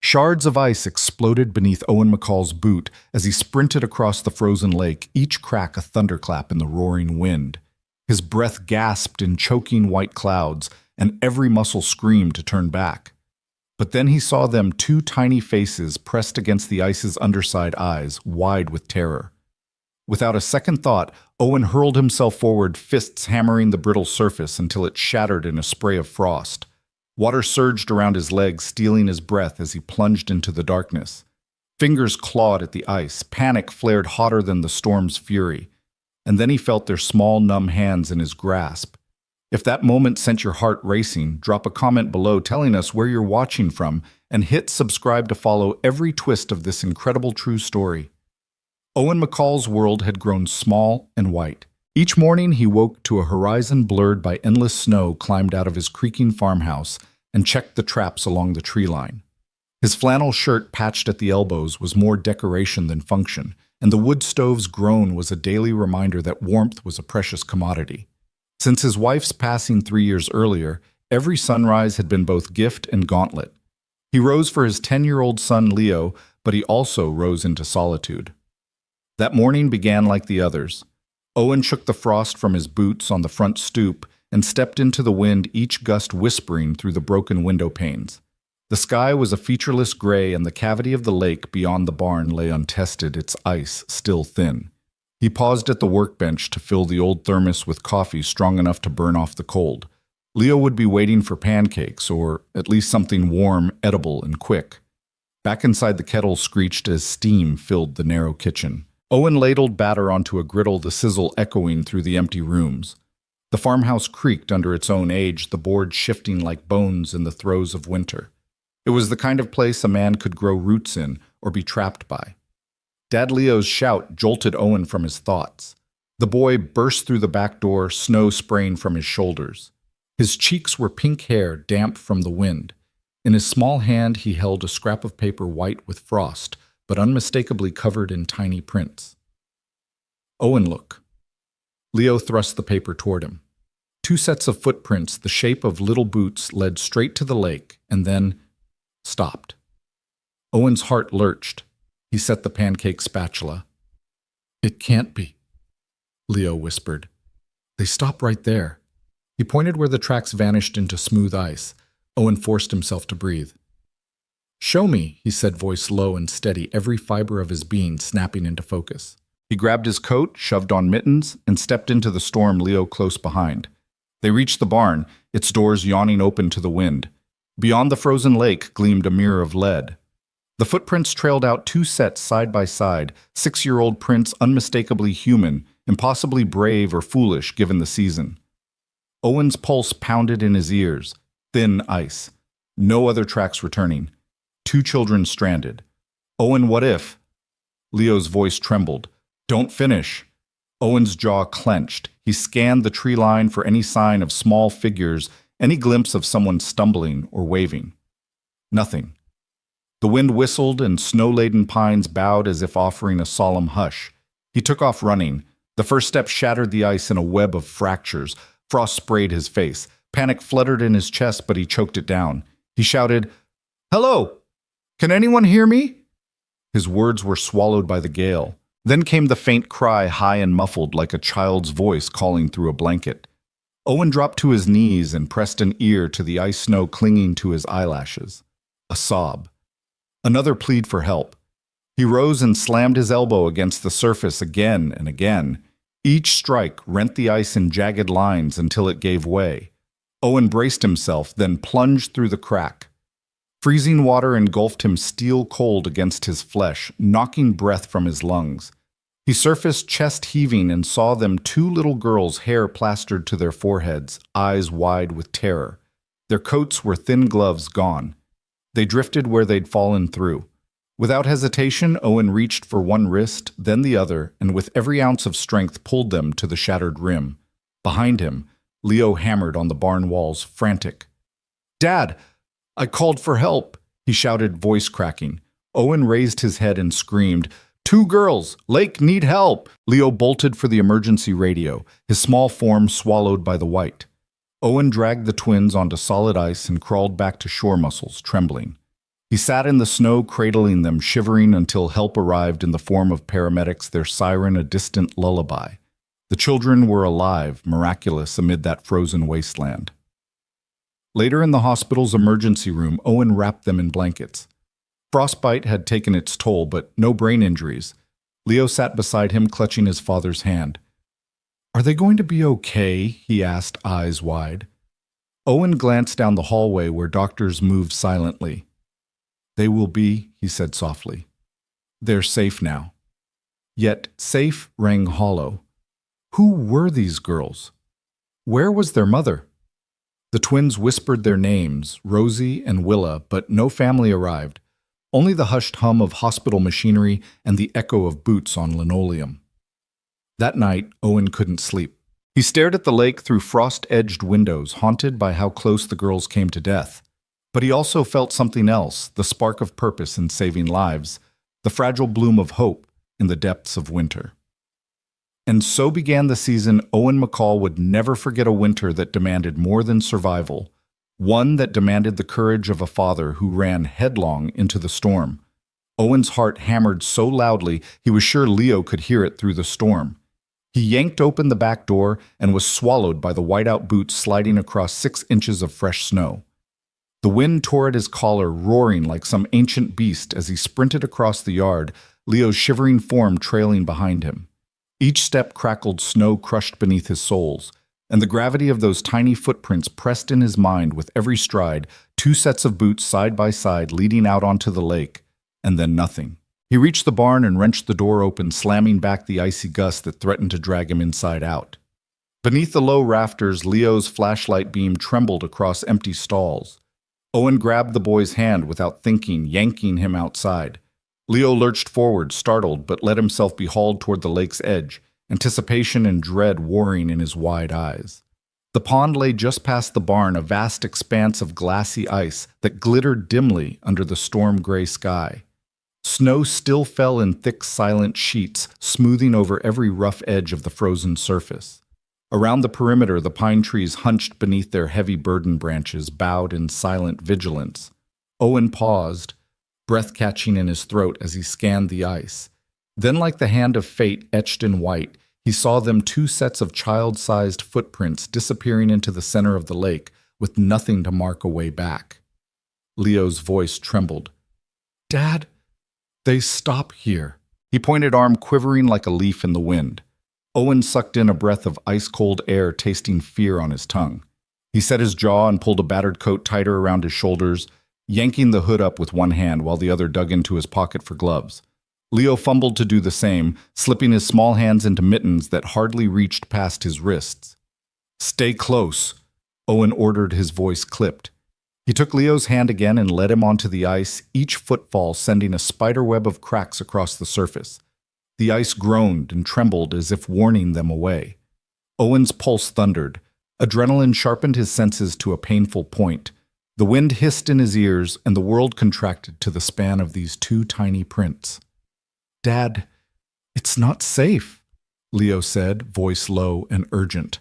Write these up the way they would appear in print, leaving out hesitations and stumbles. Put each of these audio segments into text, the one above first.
Shards of ice exploded beneath Owen McCall's boot as he sprinted across the frozen lake, each crack a thunderclap in the roaring wind. His breath gasped in choking white clouds, and every muscle screamed to turn back. But then he saw them, two tiny faces pressed against the ice's underside, eyes wide with terror. Without a second thought, Owen hurled himself forward, fists hammering the brittle surface until it shattered in a spray of frost. Water surged around his legs, stealing his breath as he plunged into the darkness. Fingers clawed at the ice, panic flared hotter than the storm's fury. And then he felt their small, numb hands in his grasp. If that moment sent your heart racing, drop a comment below telling us where you're watching from, and hit subscribe to follow every twist of this incredible true story. Owen McCall's world had grown small and white. Each morning he woke to a horizon blurred by endless snow, climbed out of his creaking farmhouse, and checked the traps along the tree line. His flannel shirt, patched at the elbows, was more decoration than function, and the wood stove's groan was a daily reminder that warmth was a precious commodity. Since his wife's passing 3 years earlier, every sunrise had been both gift and gauntlet. He rose for his 10-year-old son Leo, but he also rose into solitude. That morning began like the others. Owen shook the frost from his boots on the front stoop and stepped into the wind, each gust whispering through the broken window panes. The sky was a featureless gray, and the cavity of the lake beyond the barn lay untested, its ice still thin. He paused at the workbench to fill the old thermos with coffee strong enough to burn off the cold. Leo would be waiting for pancakes, or at least something warm, edible, and quick. Back inside, the kettle screeched as steam filled the narrow kitchen. Owen ladled batter onto a griddle, the sizzle echoing through the empty rooms. The farmhouse creaked under its own age, the boards shifting like bones in the throes of winter. It was the kind of place a man could grow roots in or be trapped by. Dad Leo's shout jolted Owen from his thoughts. The boy burst through the back door, snow spraying from his shoulders. His cheeks were pink hair, damp from the wind. In his small hand he held a scrap of paper white with frost, but unmistakably covered in tiny prints. Owen, look. Leo thrust the paper toward him. 2 sets of footprints, the shape of little boots, led straight to the lake, and then stopped. Owen's heart lurched. He set the pancake spatula. "It can't be," Leo whispered. "They stop right there." He pointed where the tracks vanished into smooth ice. Owen forced himself to breathe. "Show me," he said, voice low and steady, every fiber of his being snapping into focus. He grabbed his coat, shoved on mittens, and stepped into the storm, Leo close behind. They reached the barn, its doors yawning open to the wind. Beyond the frozen lake gleamed a mirror of lead. The footprints trailed out 2 sets side by side, 6-year-old prints unmistakably human, impossibly brave or foolish given the season. Owen's pulse pounded in his ears. Thin ice. No other tracks returning. 2 children stranded. "Owen, what if?" Leo's voice trembled. "Don't finish." Owen's jaw clenched. He scanned the tree line for any sign of small figures, any glimpse of someone stumbling or waving. Nothing. The wind whistled and snow-laden pines bowed as if offering a solemn hush. He took off running. The first step shattered the ice in a web of fractures. Frost sprayed his face. Panic fluttered in his chest, but he choked it down. He shouted, "Hello! Can anyone hear me?" His words were swallowed by the gale. Then came the faint cry, high and muffled, like a child's voice calling through a blanket. Owen dropped to his knees and pressed an ear to the ice snow clinging to his eyelashes. A sob. Another plead for help. He rose and slammed his elbow against the surface again and again. Each strike rent the ice in jagged lines until it gave way. Owen braced himself, then plunged through the crack. Freezing water engulfed him steel cold against his flesh, knocking breath from his lungs. He surfaced chest heaving and saw them, 2 little girls, hair plastered to their foreheads, eyes wide with terror. Their coats were thin gloves gone. They drifted where they'd fallen through. Without hesitation, Owen reached for one wrist, then the other, and with every ounce of strength pulled them to the shattered rim. Behind him, Leo hammered on the barn walls, frantic. "Dad! I called for help," he shouted, voice cracking. Owen raised his head and screamed, "2 girls! Lake need help!" Leo bolted for the emergency radio, his small form swallowed by the white. Owen dragged the twins onto solid ice and crawled back to shore muscles, trembling. He He sat in the snow, cradling them, shivering until help arrived in the form of paramedics, their siren a distant lullaby. The children were alive, miraculous amid that frozen wasteland. Later in the hospital's emergency room, Owen wrapped them in blankets. Frostbite had taken its toll, but no brain injuries. Leo sat beside him, clutching his father's hand. "Are they going to be okay?" he asked, eyes wide. Owen glanced down the hallway where doctors moved silently. "They will be," he said softly. "They're safe now." Yet safe rang hollow. Who were these girls? Where was their mother? The twins whispered their names, Rosie and Willa, but no family arrived. Only the hushed hum of hospital machinery and the echo of boots on linoleum. That night, Owen couldn't sleep. He stared at the lake through frost-edged windows, haunted by how close the girls came to death. But he also felt something else, the spark of purpose in saving lives, the fragile bloom of hope in the depths of winter. And so began the season Owen McCall would never forget, a winter that demanded more than survival, one that demanded the courage of a father who ran headlong into the storm. Owen's heart hammered so loudly he was sure Leo could hear it through the storm. He yanked open the back door and was swallowed by the whiteout boots sliding across 6 inches of fresh snow. The wind tore at his collar, roaring like some ancient beast as he sprinted across the yard, Leo's shivering form trailing behind him. Each step crackled snow crushed beneath his soles, and the gravity of those tiny footprints pressed in his mind with every stride, 2 sets of boots side by side leading out onto the lake, and then nothing. He reached the barn and wrenched the door open, slamming back the icy gust that threatened to drag him inside out. Beneath the low rafters, Leo's flashlight beam trembled across empty stalls. Owen grabbed the boy's hand without thinking, yanking him outside. Leo lurched forward, startled, but let himself be hauled toward the lake's edge, anticipation and dread warring in his wide eyes. The pond lay just past the barn, a vast expanse of glassy ice that glittered dimly under the storm-gray sky. Snow still fell in thick, silent sheets, smoothing over every rough edge of the frozen surface. Around the perimeter, the pine trees hunched beneath their heavy burden branches, bowed in silent vigilance. Owen paused, breath catching in his throat as he scanned the ice. Then, like the hand of fate etched in white, he saw them 2 sets of child-sized footprints disappearing into the center of the lake, with nothing to mark a way back. Leo's voice trembled. "Dad, they stop here." He pointed arm quivering like a leaf in the wind. Owen sucked in a breath of ice-cold air, tasting fear on his tongue. He set his jaw and pulled a battered coat tighter around his shoulders, yanking the hood up with one hand while the other dug into his pocket for gloves. Leo fumbled to do the same, slipping his small hands into mittens that hardly reached past his wrists. "Stay close," Owen ordered, his voice clipped. He took Leo's hand again and led him onto the ice, each footfall sending a spiderweb of cracks across the surface. The ice groaned and trembled as if warning them away. Owen's pulse thundered. Adrenaline sharpened his senses to a painful point. The wind hissed in his ears, and the world contracted to the span of these 2 tiny prints. "Dad, it's not safe," Leo said, voice low and urgent.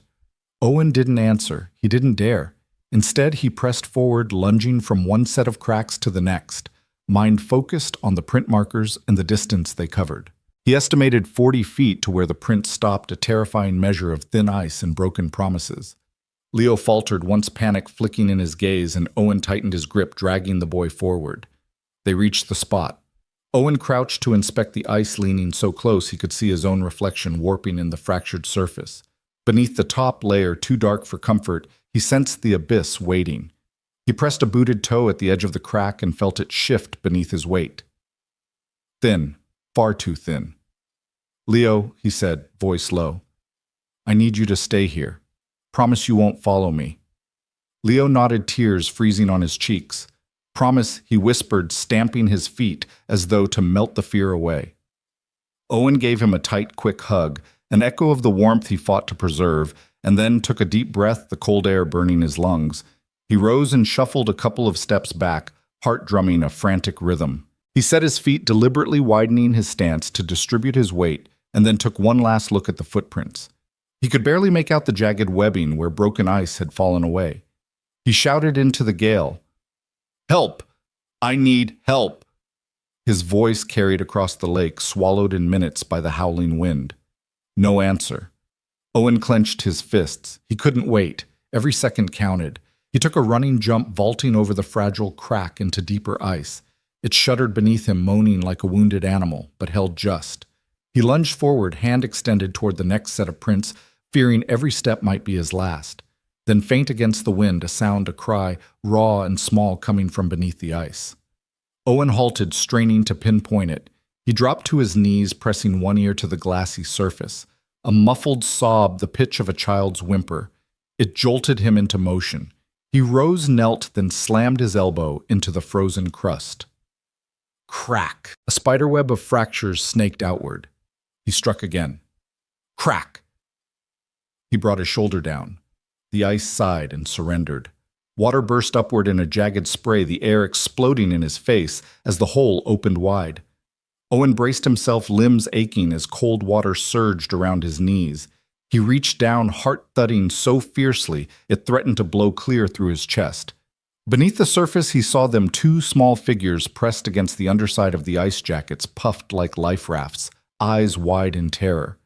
Owen didn't answer. He didn't dare. Instead, he pressed forward, lunging from one set of cracks to the next, mind focused on the print markers and the distance they covered. He estimated 40 feet to where the prints stopped, a terrifying measure of thin ice and broken promises. Leo faltered, once panic flicking in his gaze, and Owen tightened his grip, dragging the boy forward. They reached the spot. Owen crouched to inspect the ice, leaning so close he could see his own reflection warping in the fractured surface. Beneath the top layer, too dark for comfort, he sensed the abyss waiting. He pressed a booted toe at the edge of the crack and felt it shift beneath his weight. Thin, far too thin. "Leo," he said, voice low, "I need you to stay here. Promise you won't follow me." Leo nodded, tears freezing on his cheeks. "Promise," he whispered, stamping his feet as though to melt the fear away. Owen gave him a tight, quick hug, an echo of the warmth he fought to preserve, and then took a deep breath, the cold air burning his lungs. He rose and shuffled a couple of steps back, heart drumming a frantic rhythm. He set his feet, deliberately widening his stance to distribute his weight, and then took one last look at the footprints. He could barely make out the jagged webbing where broken ice had fallen away. He shouted into the gale, "Help! I need help. His voice carried across the lake, swallowed in minutes by the howling wind. No answer. Owen clenched his fists. He couldn't wait. Every second counted. He took a running jump, vaulting over the fragile crack into deeper ice. It shuddered beneath him, moaning like a wounded animal, but held just. He lunged forward, hand extended toward the next set of prints, fearing every step might be his last. Then faint against the wind, a cry, raw and small, coming from beneath the ice. Owen halted, straining to pinpoint it. He dropped to his knees, pressing one ear to the glassy surface. A muffled sob, the pitch of a child's whimper. It jolted him into motion. He rose, knelt, then slammed his elbow into the frozen crust. Crack! A spiderweb of fractures snaked outward. He struck again. Crack! He brought his shoulder down. The ice sighed and surrendered. Water burst upward in a jagged spray, the air exploding in his face as the hole opened wide. Owen braced himself, limbs aching as cold water surged around his knees. He reached down, heart thudding so fiercely it threatened to blow clear through his chest. Beneath the surface, he saw them, two small figures pressed against the underside of the ice jackets, puffed like life rafts, eyes wide in terror.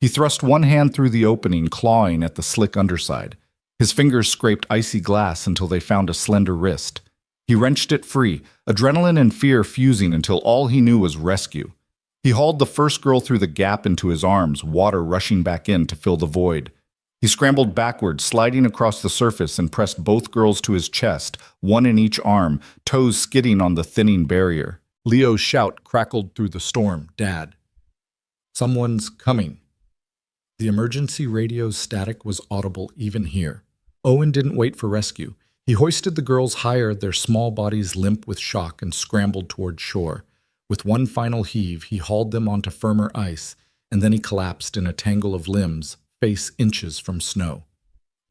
He thrust one hand through the opening, clawing at the slick underside. His fingers scraped icy glass until they found a slender wrist. He wrenched it free, adrenaline and fear fusing until all he knew was rescue. He hauled the first girl through the gap into his arms, water rushing back in to fill the void. He scrambled backward, sliding across the surface, and pressed both girls to his chest, one in each arm, toes skidding on the thinning barrier. Leo's shout crackled through the storm. Dad. Someone's coming. The emergency radio's static was audible even here. Owen didn't wait for rescue. He hoisted the girls higher, their small bodies limp with shock, and scrambled toward shore. With one final heave, he hauled them onto firmer ice, and then he collapsed in a tangle of limbs, face inches from snow.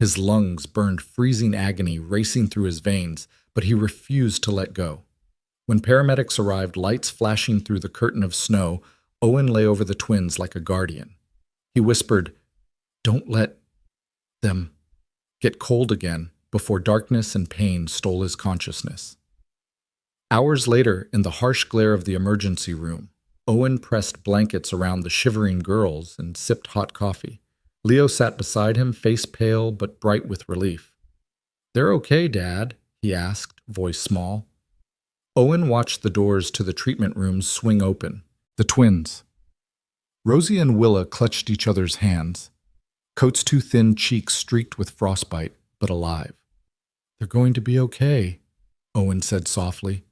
His lungs burned freezing agony racing through his veins, but he refused to let go. When paramedics arrived, lights flashing through the curtain of snow, Owen lay over the twins like a guardian. He whispered, "Don't let them get cold again," before darkness and pain stole his consciousness. Hours later, in the harsh glare of the emergency room, Owen pressed blankets around the shivering girls and sipped hot coffee. Leo sat beside him, face pale but bright with relief. "They're okay, Dad?" he asked, voice small. Owen watched the doors to the treatment rooms swing open. The twins. Rosie and Willa clutched each other's hands. Coat's two thin cheeks streaked with frostbite, but alive. "They're going to be okay," Owen said softly,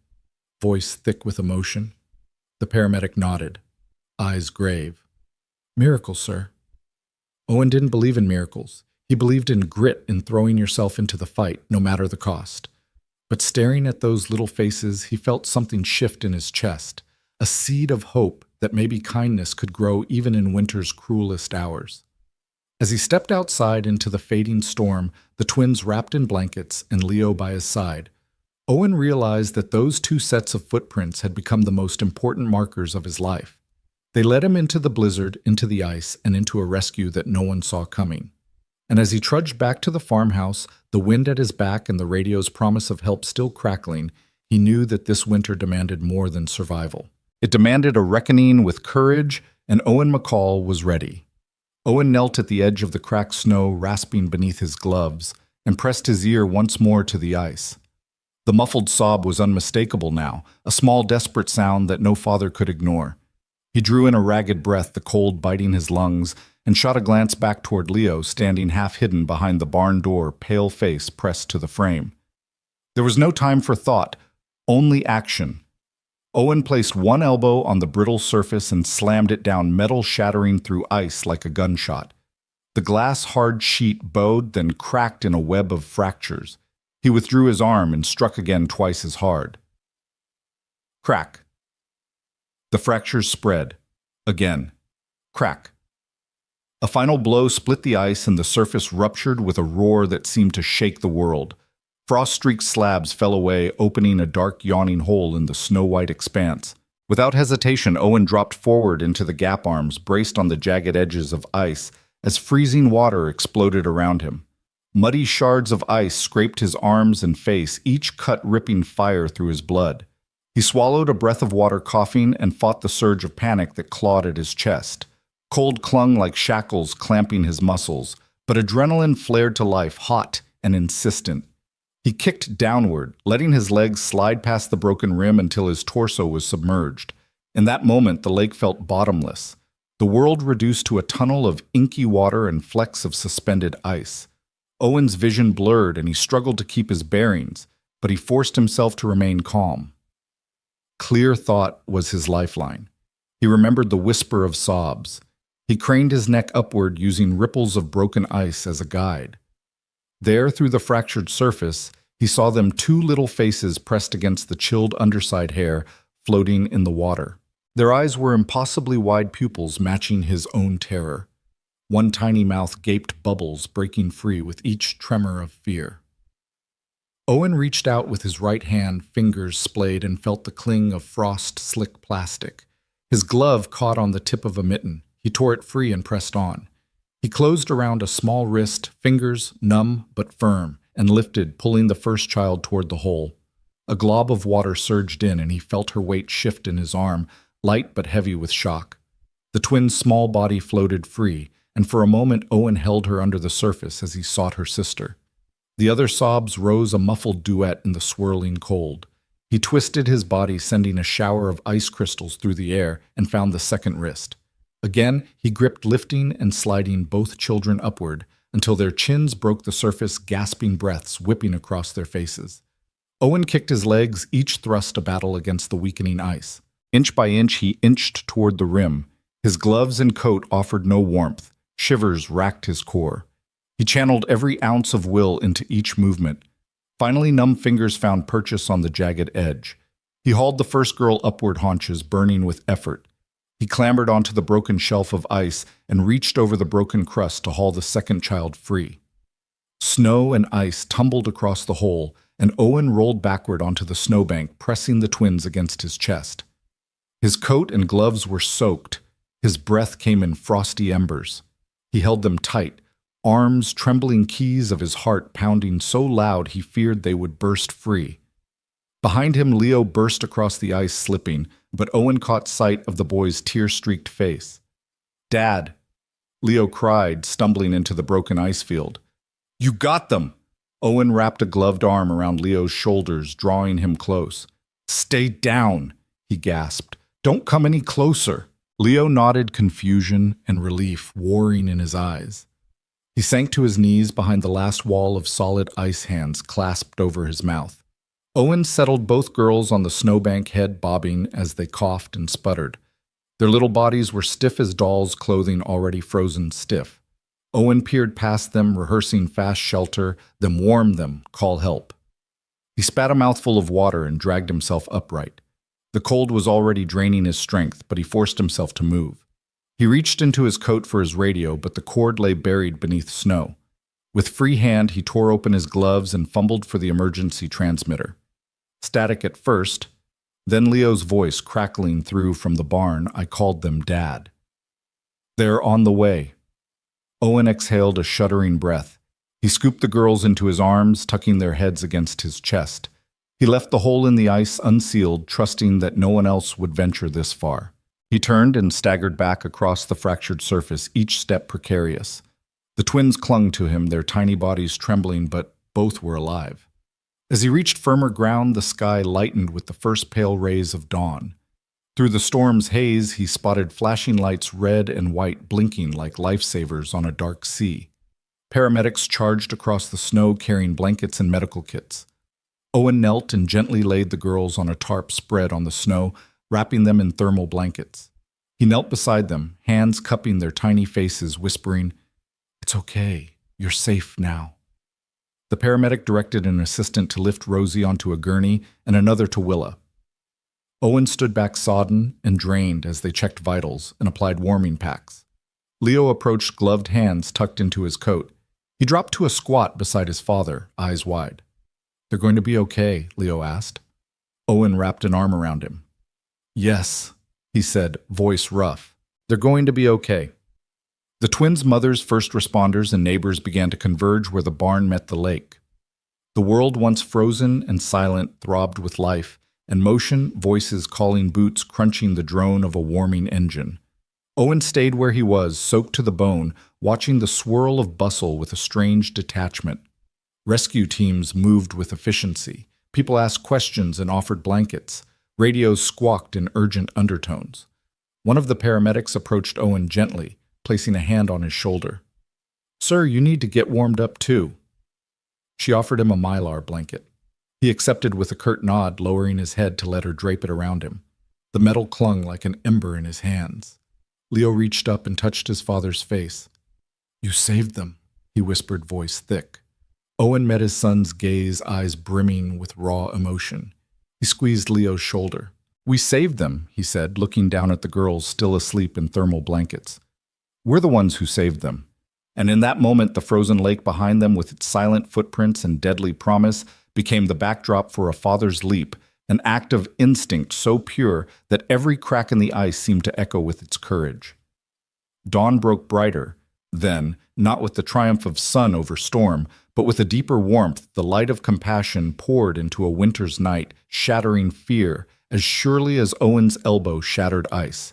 voice thick with emotion. The paramedic nodded, eyes grave. "Miracle, sir." Owen didn't believe in miracles. He believed in grit, in throwing yourself into the fight, no matter the cost. But staring at those little faces, he felt something shift in his chest, a seed of hope that maybe kindness could grow even in winter's cruelest hours. As he stepped outside into the fading storm, the twins wrapped in blankets and Leo by his side, Owen realized that those two sets of footprints had become the most important markers of his life. They led him into the blizzard, into the ice, and into a rescue that no one saw coming. And as he trudged back to the farmhouse, the wind at his back and the radio's promise of help still crackling, he knew that this winter demanded more than survival. It demanded a reckoning with courage, and Owen McCall was ready. Owen knelt at the edge of the cracked snow, rasping beneath his gloves, and pressed his ear once more to the ice. The muffled sob was unmistakable now, a small, desperate sound that no father could ignore. He drew in a ragged breath, the cold biting his lungs, and shot a glance back toward Leo, standing half-hidden behind the barn door, pale face pressed to the frame. There was no time for thought, only action. Owen placed one elbow on the brittle surface and slammed it down, metal shattering through ice like a gunshot. The glass-hard sheet bowed, then cracked in a web of fractures. He withdrew his arm and struck again twice as hard. Crack. The fractures spread. Again. Crack. A final blow split the ice and the surface ruptured with a roar that seemed to shake the world. Frost-streaked slabs fell away, opening a dark, yawning hole in the snow-white expanse. Without hesitation, Owen dropped forward into the gap arms, braced on the jagged edges of ice, as freezing water exploded around him. Muddy shards of ice scraped his arms and face, each cut ripping fire through his blood. He swallowed a breath of water, coughing, and fought the surge of panic that clawed at his chest. Cold clung like shackles clamping his muscles, but adrenaline flared to life, hot and insistent. He kicked downward, letting his legs slide past the broken rim until his torso was submerged. In that moment, the lake felt bottomless, the world reduced to a tunnel of inky water and flecks of suspended ice. Owen's vision blurred and he struggled to keep his bearings, but he forced himself to remain calm. Clear thought was his lifeline. He remembered the whisper of sobs. He craned his neck upward, using ripples of broken ice as a guide. There, through the fractured surface, he saw them, two little faces pressed against the chilled underside hair floating in the water. Their eyes were impossibly wide pupils matching his own terror. One tiny mouth gaped bubbles, breaking free with each tremor of fear. Owen reached out with his right hand, fingers splayed, and felt the cling of frost-slick plastic. His glove caught on the tip of a mitten. He tore it free and pressed on. He closed around a small wrist, fingers numb but firm, and lifted, pulling the first child toward the hole. A glob of water surged in, and he felt her weight shift in his arm, light but heavy with shock. The twin's small body floated free, and for a moment Owen held her under the surface as he sought her sister. The other sobs rose, a muffled duet in the swirling cold. He twisted his body, sending a shower of ice crystals through the air, and found the second wrist. Again, he gripped, lifting and sliding both children upward until their chins broke the surface, gasping breaths whipping across their faces. Owen kicked his legs, each thrust a battle against the weakening ice. Inch by inch, he inched toward the rim. His gloves and coat offered no warmth. Shivers racked his core. He channeled every ounce of will into each movement. Finally, numb fingers found purchase on the jagged edge. He hauled the first girl upward, haunches burning with effort. He clambered onto the broken shelf of ice and reached over the broken crust to haul the second child free. Snow and ice tumbled across the hole, and Owen rolled backward onto the snowbank, pressing the twins against his chest. His coat and gloves were soaked. His breath came in frosty embers. He held them tight, arms trembling, keys of his heart pounding so loud he feared they would burst free. Behind him, Leo burst across the ice, slipping, but Owen caught sight of the boy's tear-streaked face. "Dad!" Leo cried, stumbling into the broken ice field. "You got them!" Owen wrapped a gloved arm around Leo's shoulders, drawing him close. "Stay down," he gasped. "Don't come any closer." Leo nodded, confusion and relief warring in his eyes. He sank to his knees behind the last wall of solid ice, hands clasped over his mouth. Owen settled both girls on the snowbank, head bobbing as they coughed and sputtered. Their little bodies were stiff as dolls, clothing already frozen stiff. Owen peered past them, rehearsing fast shelter, then warm them, call help. He spat a mouthful of water and dragged himself upright. The cold was already draining his strength, but he forced himself to move. He reached into his coat for his radio, but the cord lay buried beneath snow. With free hand, he tore open his gloves and fumbled for the emergency transmitter. Static at first, then Leo's voice crackling through from the barn. "I called them, Dad." "They're on the way." Owen exhaled a shuddering breath. He scooped the girls into his arms, tucking their heads against his chest. He left the hole in the ice unsealed, trusting that no one else would venture this far. He turned and staggered back across the fractured surface, each step precarious. The twins clung to him, their tiny bodies trembling, but both were alive. As he reached firmer ground, the sky lightened with the first pale rays of dawn. Through the storm's haze, he spotted flashing lights, red and white, blinking like lifesavers on a dark sea. Paramedics charged across the snow, carrying blankets and medical kits. Owen knelt and gently laid the girls on a tarp spread on the snow, wrapping them in thermal blankets. He knelt beside them, hands cupping their tiny faces, whispering, "It's okay. You're safe now." The paramedic directed an assistant to lift Rosie onto a gurney and another to Willa. Owen stood back, sodden and drained, as they checked vitals and applied warming packs. Leo approached, gloved hands tucked into his coat. He dropped to a squat beside his father, eyes wide. "They're going to be okay?" Leo asked. Owen wrapped an arm around him. "Yes," he said, voice rough. "They're going to be okay." The twins' mothers, first responders, and neighbors began to converge where the barn met the lake. The world, once frozen and silent, throbbed with life and motion, voices calling, boots crunching, the drone of a warming engine. Owen stayed where he was, soaked to the bone, watching the swirl of bustle with a strange detachment. Rescue teams moved with efficiency. People asked questions and offered blankets. Radios squawked in urgent undertones. One of the paramedics approached Owen gently, placing a hand on his shoulder. "Sir, you need to get warmed up too." She offered him a Mylar blanket. He accepted with a curt nod, lowering his head to let her drape it around him. The metal clung like an ember in his hands. Leo reached up and touched his father's face. "You saved them," he whispered, voice thick. Owen met his son's gaze, eyes brimming with raw emotion. He squeezed Leo's shoulder. "We saved them," he said, looking down at the girls still asleep in thermal blankets. "We're the ones who saved them." And in that moment, the frozen lake behind them, with its silent footprints and deadly promise, became the backdrop for a father's leap, an act of instinct so pure that every crack in the ice seemed to echo with its courage. Dawn broke brighter, then, not with the triumph of sun over storm, but with a deeper warmth. The light of compassion poured into a winter's night, shattering fear, as surely as Owen's elbow shattered ice.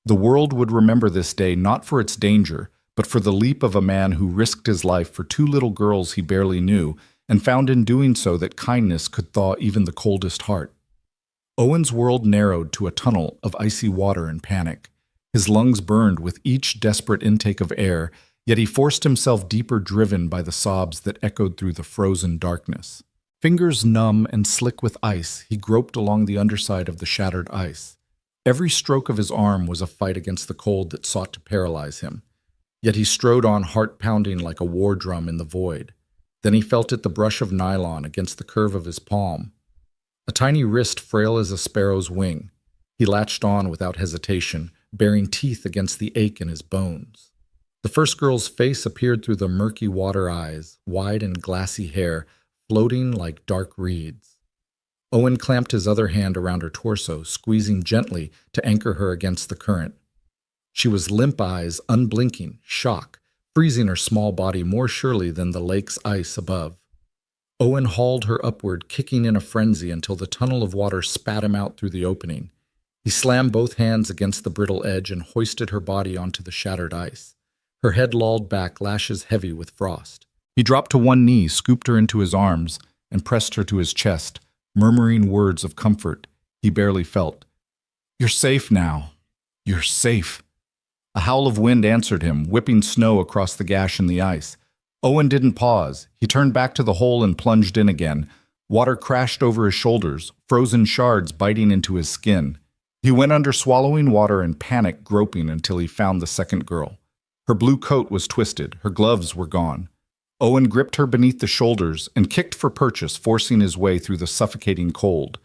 The world would remember this day not for its danger, but for the leap of a man who risked his life for two little girls he barely knew, and found in doing so that kindness could thaw even the coldest heart. Owen's world narrowed to a tunnel of icy water and panic. His lungs burned with each desperate intake of air, yet he forced himself deeper, driven by the sobs that echoed through the frozen darkness. Fingers numb and slick with ice, he groped along the underside of the shattered ice. Every stroke of his arm was a fight against the cold that sought to paralyze him. Yet he strode on, heart pounding like a war drum in the void. Then he felt it, the brush of nylon against the curve of his palm. A tiny wrist frail as a sparrow's wing. He latched on without hesitation, baring teeth against the ache in his bones. The first girl's face appeared through the murky water eyes, wide and glassy hair, floating like dark reeds. Owen clamped his other hand around her torso, squeezing gently to anchor her against the current. She was limp eyes, unblinking, shock, freezing her small body more surely than the lake's ice above. Owen hauled her upward, kicking in a frenzy until the tunnel of water spat him out through the opening. He slammed both hands against the brittle edge and hoisted her body onto the shattered ice. Her head lolled back, lashes heavy with frost. He dropped to one knee, scooped her into his arms, and pressed her to his chest, murmuring words of comfort he barely felt. "You're safe now. You're safe." A howl of wind answered him, whipping snow across the gash in the ice. Owen didn't pause. He turned back to the hole and plunged in again. Water crashed over his shoulders, frozen shards biting into his skin. He went under, swallowing water and panic, groping until he found the second girl. Her blue coat was twisted. Her gloves were gone. Owen gripped her beneath the shoulders and kicked for purchase, forcing his way through the suffocating cold.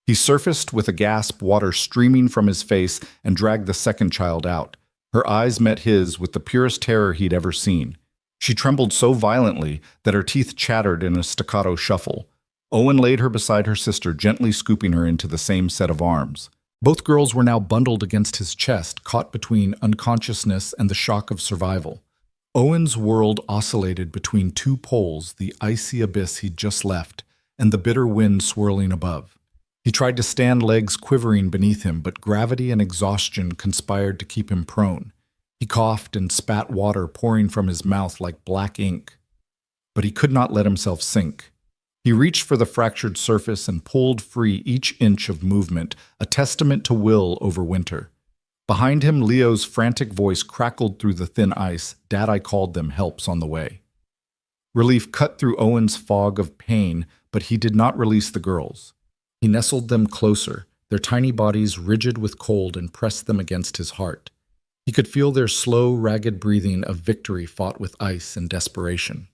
He surfaced with a gasp, water streaming from his face, and dragged the second child out. Her eyes met his with the purest terror he'd ever seen. She trembled so violently that her teeth chattered in a staccato shuffle. Owen laid her beside her sister, gently scooping her into the same set of arms. Both girls were now bundled against his chest, caught between unconsciousness and the shock of survival. Owen's world oscillated between two poles, the icy abyss he'd just left, and the bitter wind swirling above. He tried to stand, legs quivering beneath him, but gravity and exhaustion conspired to keep him prone. He coughed and spat water pouring from his mouth like black ink. But he could not let himself sink. He reached for the fractured surface and pulled free each inch of movement, a testament to will over winter. Behind him, Leo's frantic voice crackled through the thin ice. "Dad, I called them. Help's on the way." Relief cut through Owen's fog of pain, but he did not release the girls. He nestled them closer, their tiny bodies rigid with cold, and pressed them against his heart. He could feel their slow, ragged breathing of victory fought with ice and desperation.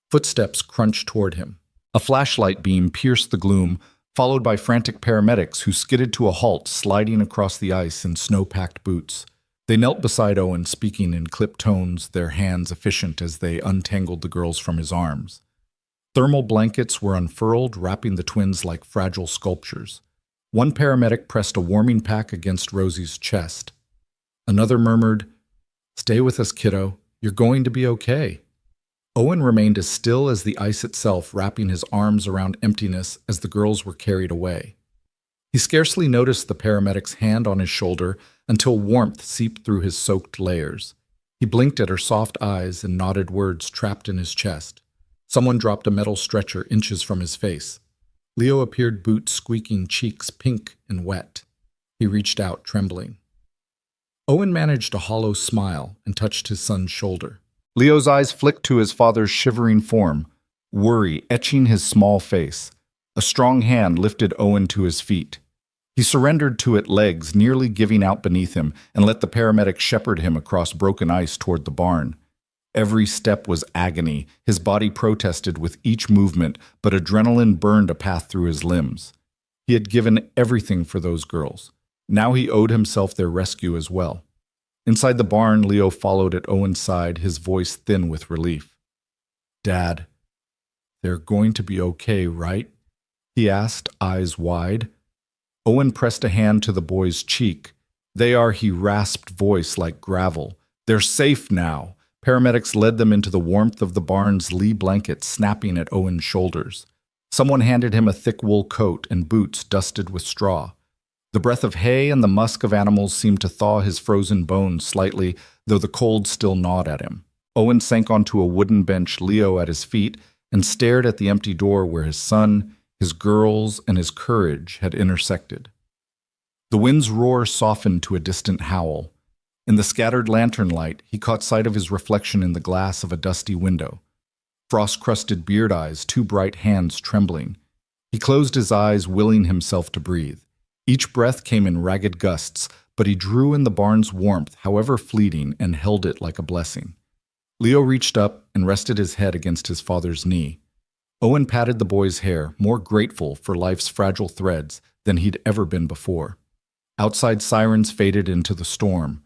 Footsteps crunched toward him. A flashlight beam pierced the gloom, followed by frantic paramedics who skidded to a halt, sliding across the ice in snow-packed boots. They knelt beside Owen, speaking in clipped tones, their hands efficient as they untangled the girls from his arms. Thermal blankets were unfurled, wrapping the twins like fragile sculptures. One paramedic pressed a warming pack against Rosie's chest. Another murmured, Stay with us, kiddo. You're going to be okay. Owen remained as still as the ice itself, wrapping his arms around emptiness as the girls were carried away. He scarcely noticed the paramedic's hand on his shoulder until warmth seeped through his soaked layers. He blinked at her soft eyes and nodded words trapped in his chest. Someone dropped a metal stretcher inches from his face. Leo appeared, boots squeaking, cheeks pink and wet. He reached out, trembling. Owen managed a hollow smile and touched his son's shoulder. Leo's eyes flicked to his father's shivering form, worry etching his small face. A strong hand lifted Owen to his feet. He surrendered to its legs, nearly giving out beneath him, and let the paramedic shepherd him across broken ice toward the barn. Every step was agony. His body protested with each movement, but adrenaline burned a path through his limbs. He had given everything for those girls. Now he owed himself their rescue as well. Inside the barn, Leo followed at Owen's side, his voice thin with relief. "Dad, they're going to be okay, right?" he asked, eyes wide. Owen pressed a hand to the boy's cheek. "They are," he rasped, voice like gravel. "They're safe now." Paramedics led them into the warmth of the barn's lee blanket, snapping at Owen's shoulders. Someone handed him a thick wool coat and boots dusted with straw. The breath of hay and the musk of animals seemed to thaw his frozen bones slightly, though the cold still gnawed at him. Owen sank onto a wooden bench, Leo at his feet, and stared at the empty door where his son, his girls, and his courage had intersected. The wind's roar softened to a distant howl. In the scattered lantern light, he caught sight of his reflection in the glass of a dusty window. Frost-crusted beard eyes, two bright hands trembling. He closed his eyes, willing himself to breathe. Each breath came in ragged gusts, but he drew in the barn's warmth, however fleeting, and held it like a blessing. Leo reached up and rested his head against his father's knee. Owen patted the boy's hair, more grateful for life's fragile threads than he'd ever been before. Outside sirens faded into the storm,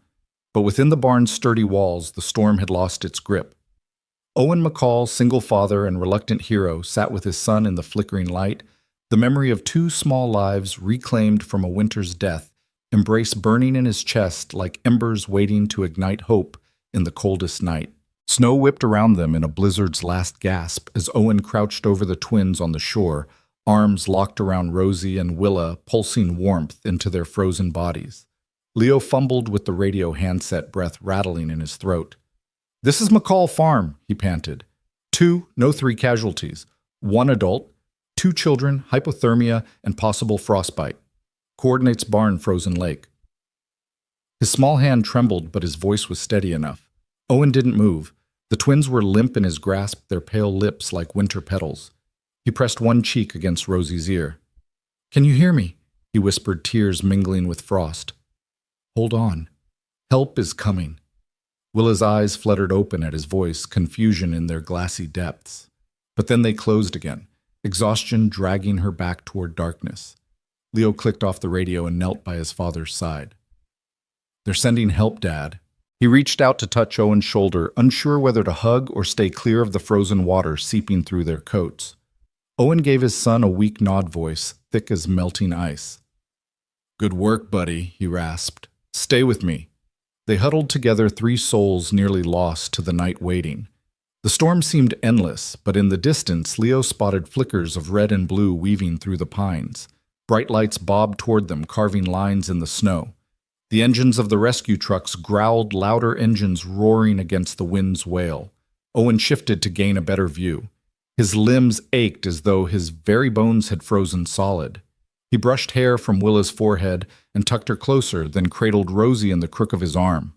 but within the barn's sturdy walls, the storm had lost its grip. Owen McCall, single father and reluctant hero, sat with his son in the flickering light. The memory of two small lives reclaimed from a winter's death embraced burning in his chest like embers waiting to ignite hope in the coldest night. Snow whipped around them in a blizzard's last gasp as Owen crouched over the twins on the shore, arms locked around Rosie and Willa, pulsing warmth into their frozen bodies. Leo fumbled with the radio handset, breath rattling in his throat. "This is McCall Farm," he panted. 2, no 3 casualties. 1 adult, 2 children, hypothermia, and possible frostbite. Coordinates barn, frozen lake. His small hand trembled, but his voice was steady enough. Owen didn't move. The twins were limp in his grasp, their pale lips like winter petals. He pressed one cheek against Rosie's ear. "Can you hear me?" he whispered, tears mingling with frost. "Hold on. Help is coming." Willa's eyes fluttered open at his voice, confusion in their glassy depths. But then they closed again, exhaustion dragging her back toward darkness. Leo clicked off the radio and knelt by his father's side. "They're sending help, Dad." He reached out to touch Owen's shoulder, unsure whether to hug or stay clear of the frozen water seeping through their coats. Owen gave his son a weak nod, voice thick as melting ice. "Good work, buddy," he rasped. "Stay with me." They huddled together, 3 souls nearly lost to the night waiting. The storm seemed endless, but in the distance, Leo spotted flickers of red and blue weaving through the pines. Bright lights bobbed toward them, carving lines in the snow. The engines of the rescue trucks growled, louder engines roaring against the wind's wail. Owen shifted to gain a better view. His limbs ached as though his very bones had frozen solid. He brushed hair from Willa's forehead and tucked her closer, then cradled Rosie in the crook of his arm.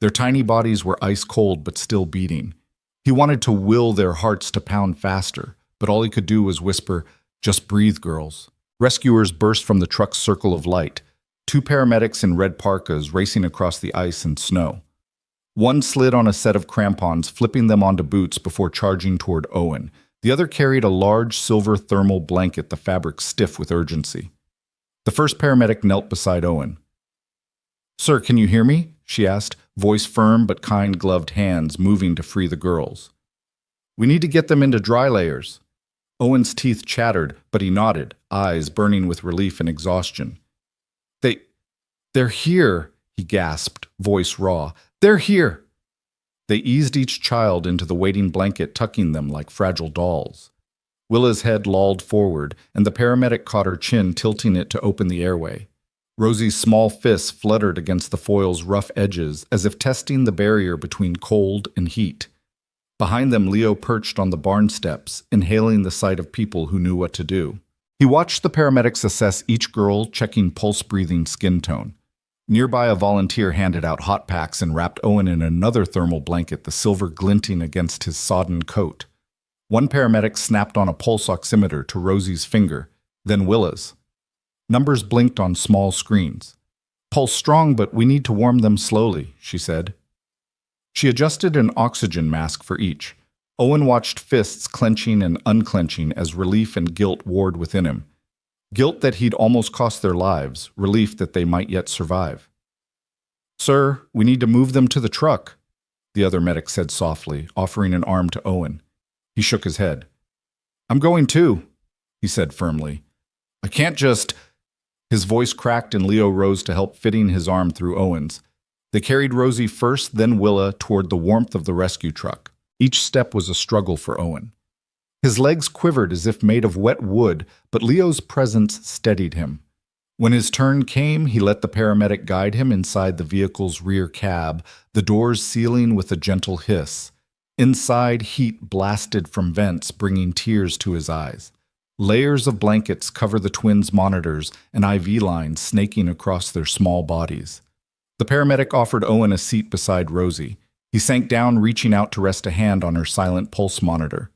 Their tiny bodies were ice cold but still beating. He wanted to will their hearts to pound faster, but all he could do was whisper, "Just breathe, girls." Rescuers burst from the truck's circle of light, 2 paramedics in red parkas racing across the ice and snow. One slid on a set of crampons, flipping them onto boots before charging toward Owen. The other carried a large silver thermal blanket, the fabric stiff with urgency. The first paramedic knelt beside Owen. "Sir, can you hear me?" she asked, voice firm but kind gloved hands moving to free the girls. "We need to get them into dry layers." Owen's teeth chattered, but he nodded, eyes burning with relief and exhaustion. They're here," he gasped, voice raw. "They're here." They eased each child into the waiting blanket, tucking them like fragile dolls. Willa's head lolled forward, and the paramedic caught her chin, tilting it to open the airway. Rosie's small fists fluttered against the foil's rough edges, as if testing the barrier between cold and heat. Behind them, Leo perched on the barn steps, inhaling the sight of people who knew what to do. He watched the paramedics assess each girl, checking pulse-breathing skin tone. Nearby, a volunteer handed out hot packs and wrapped Owen in another thermal blanket, the silver glinting against his sodden coat. One paramedic snapped on a pulse oximeter to Rosie's finger, then Willa's. Numbers blinked on small screens. "Pulse strong, but we need to warm them slowly," she said. She adjusted an oxygen mask for each. Owen watched fists clenching and unclenching as relief and guilt warred within him. Guilt that he'd almost cost their lives, relief that they might yet survive. "Sir, we need to move them to the truck," the other medic said softly, offering an arm to Owen. He shook his head. "I'm going too," he said firmly. "I can't just—" His voice cracked and Leo rose to help, fitting his arm through Owen's. They carried Rosie first, then Willa, toward the warmth of the rescue truck. Each step was a struggle for Owen. His legs quivered as if made of wet wood, but Leo's presence steadied him. When his turn came, he let the paramedic guide him inside the vehicle's rear cab, the doors sealing with a gentle hiss. Inside, heat blasted from vents, bringing tears to his eyes. Layers of blankets cover the twins' monitors and IV lines snaking across their small bodies. The paramedic offered Owen a seat beside Rosie. He sank down, reaching out to rest a hand on her silent pulse monitor.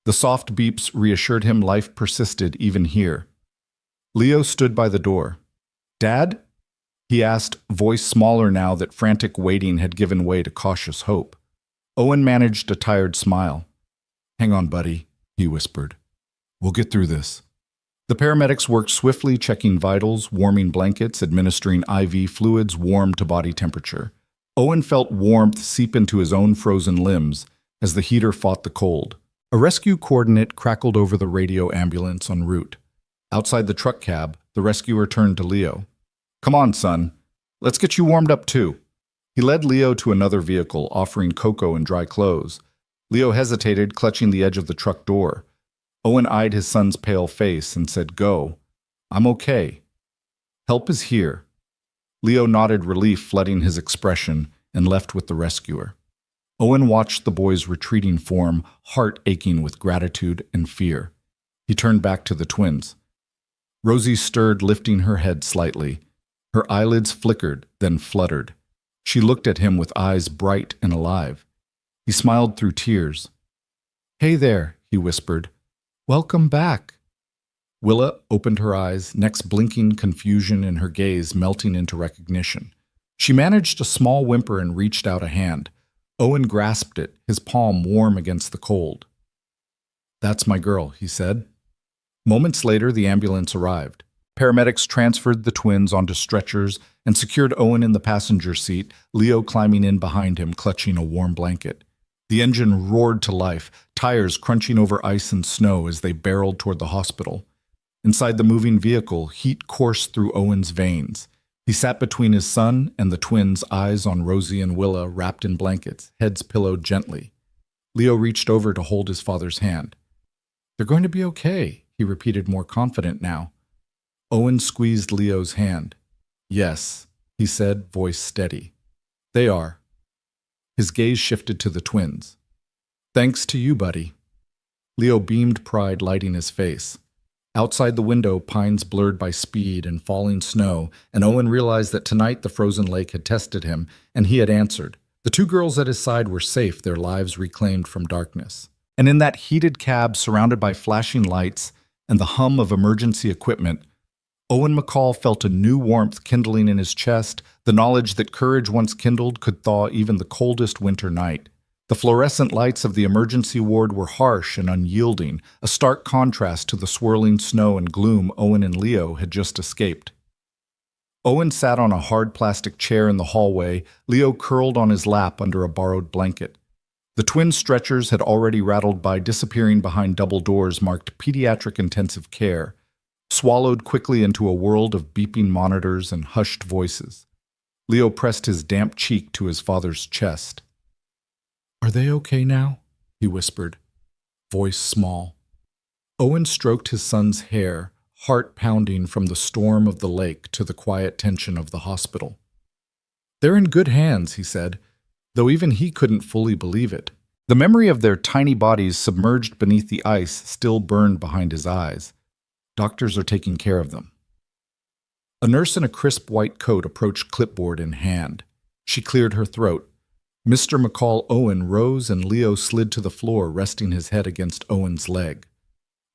The soft beeps reassured him life persisted even here. Leo stood by the door. "Dad?" he asked, voice smaller now that frantic waiting had given way to cautious hope. Owen managed a tired smile. "Hang on, buddy," he whispered. "We'll get through this." The paramedics worked swiftly, checking vitals, warming blankets, administering IV fluids warm to body temperature. Owen felt warmth seep into his own frozen limbs as the heater fought the cold. A rescue coordinate crackled over the radio ambulance en route. Outside the truck cab, the rescuer turned to Leo. "Come on, son. Let's get you warmed up too." He led Leo to another vehicle, offering cocoa and dry clothes. Leo hesitated, clutching the edge of the truck door. Owen eyed his son's pale face and said, "Go. I'm okay. Help is here." Leo nodded, relief flooding his expression, and left with the rescuer. Owen watched the boy's retreating form, heart aching with gratitude and fear. He turned back to the twins. Rosie stirred, lifting her head slightly. Her eyelids flickered, then fluttered. She looked at him with eyes bright and alive. He smiled through tears. "Hey there," he whispered. "Welcome back." Willa opened her eyes, next blinking confusion in her gaze melting into recognition. She managed a small whimper and reached out a hand. Owen grasped it, his palm warm against the cold. "That's my girl," he said. Moments later, the ambulance arrived. Paramedics transferred the twins onto stretchers and secured Owen in the passenger seat, Leo climbing in behind him, clutching a warm blanket. The engine roared to life, tires crunching over ice and snow as they barreled toward the hospital. Inside the moving vehicle, heat coursed through Owen's veins. He sat between his son and the twins, eyes on Rosie and Willa wrapped in blankets, heads pillowed gently. Leo reached over to hold his father's hand. "They're going to be okay," he repeated, more confident now. Owen squeezed Leo's hand. "Yes," he said, voice steady. "They are." His gaze shifted to the twins. "Thanks to you, buddy." Leo beamed, pride lighting his face. Outside the window, pines blurred by speed and falling snow, and Owen realized that tonight the frozen lake had tested him, and he had answered. The two girls at his side were safe, their lives reclaimed from darkness. And in that heated cab, surrounded by flashing lights and the hum of emergency equipment, Owen McCall felt a new warmth kindling in his chest, the knowledge that courage once kindled could thaw even the coldest winter night. The fluorescent lights of the emergency ward were harsh and unyielding, a stark contrast to the swirling snow and gloom Owen and Leo had just escaped. Owen sat on a hard plastic chair in the hallway, Leo curled on his lap under a borrowed blanket. The twin stretchers had already rattled by, disappearing behind double doors marked pediatric intensive care, swallowed quickly into a world of beeping monitors and hushed voices. Leo pressed his damp cheek to his father's chest. "Are they okay now?" he whispered, voice small. Owen stroked his son's hair, heart pounding from the storm of the lake to the quiet tension of the hospital. "They're in good hands," he said, though even he couldn't fully believe it. The memory of their tiny bodies submerged beneath the ice still burned behind his eyes. Doctors are taking care of them. A nurse in a crisp white coat approached, clipboard in hand. She cleared her throat. Mr. McCall Owen rose and Leo slid to the floor, resting his head against Owen's leg.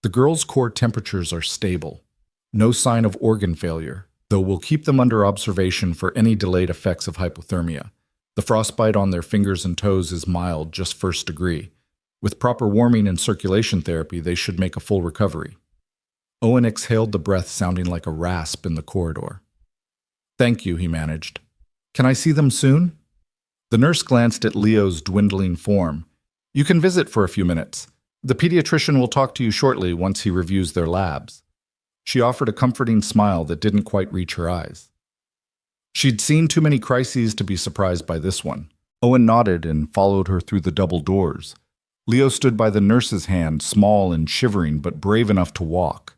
"The girls' core temperatures are stable. No sign of organ failure, though we'll keep them under observation for any delayed effects of hypothermia. The frostbite on their fingers and toes is mild, just first degree. With proper warming and circulation therapy, they should make a full recovery." Owen exhaled, the breath sounding like a rasp in the corridor. "Thank you," he managed. "Can I see them soon?" The nurse glanced at Leo's dwindling form. "You can visit for a few minutes. The pediatrician will talk to you shortly once he reviews their labs." She offered a comforting smile that didn't quite reach her eyes. She'd seen too many crises to be surprised by this one. Owen nodded and followed her through the double doors. Leo stood by the nurse's hand, small and shivering, but brave enough to walk.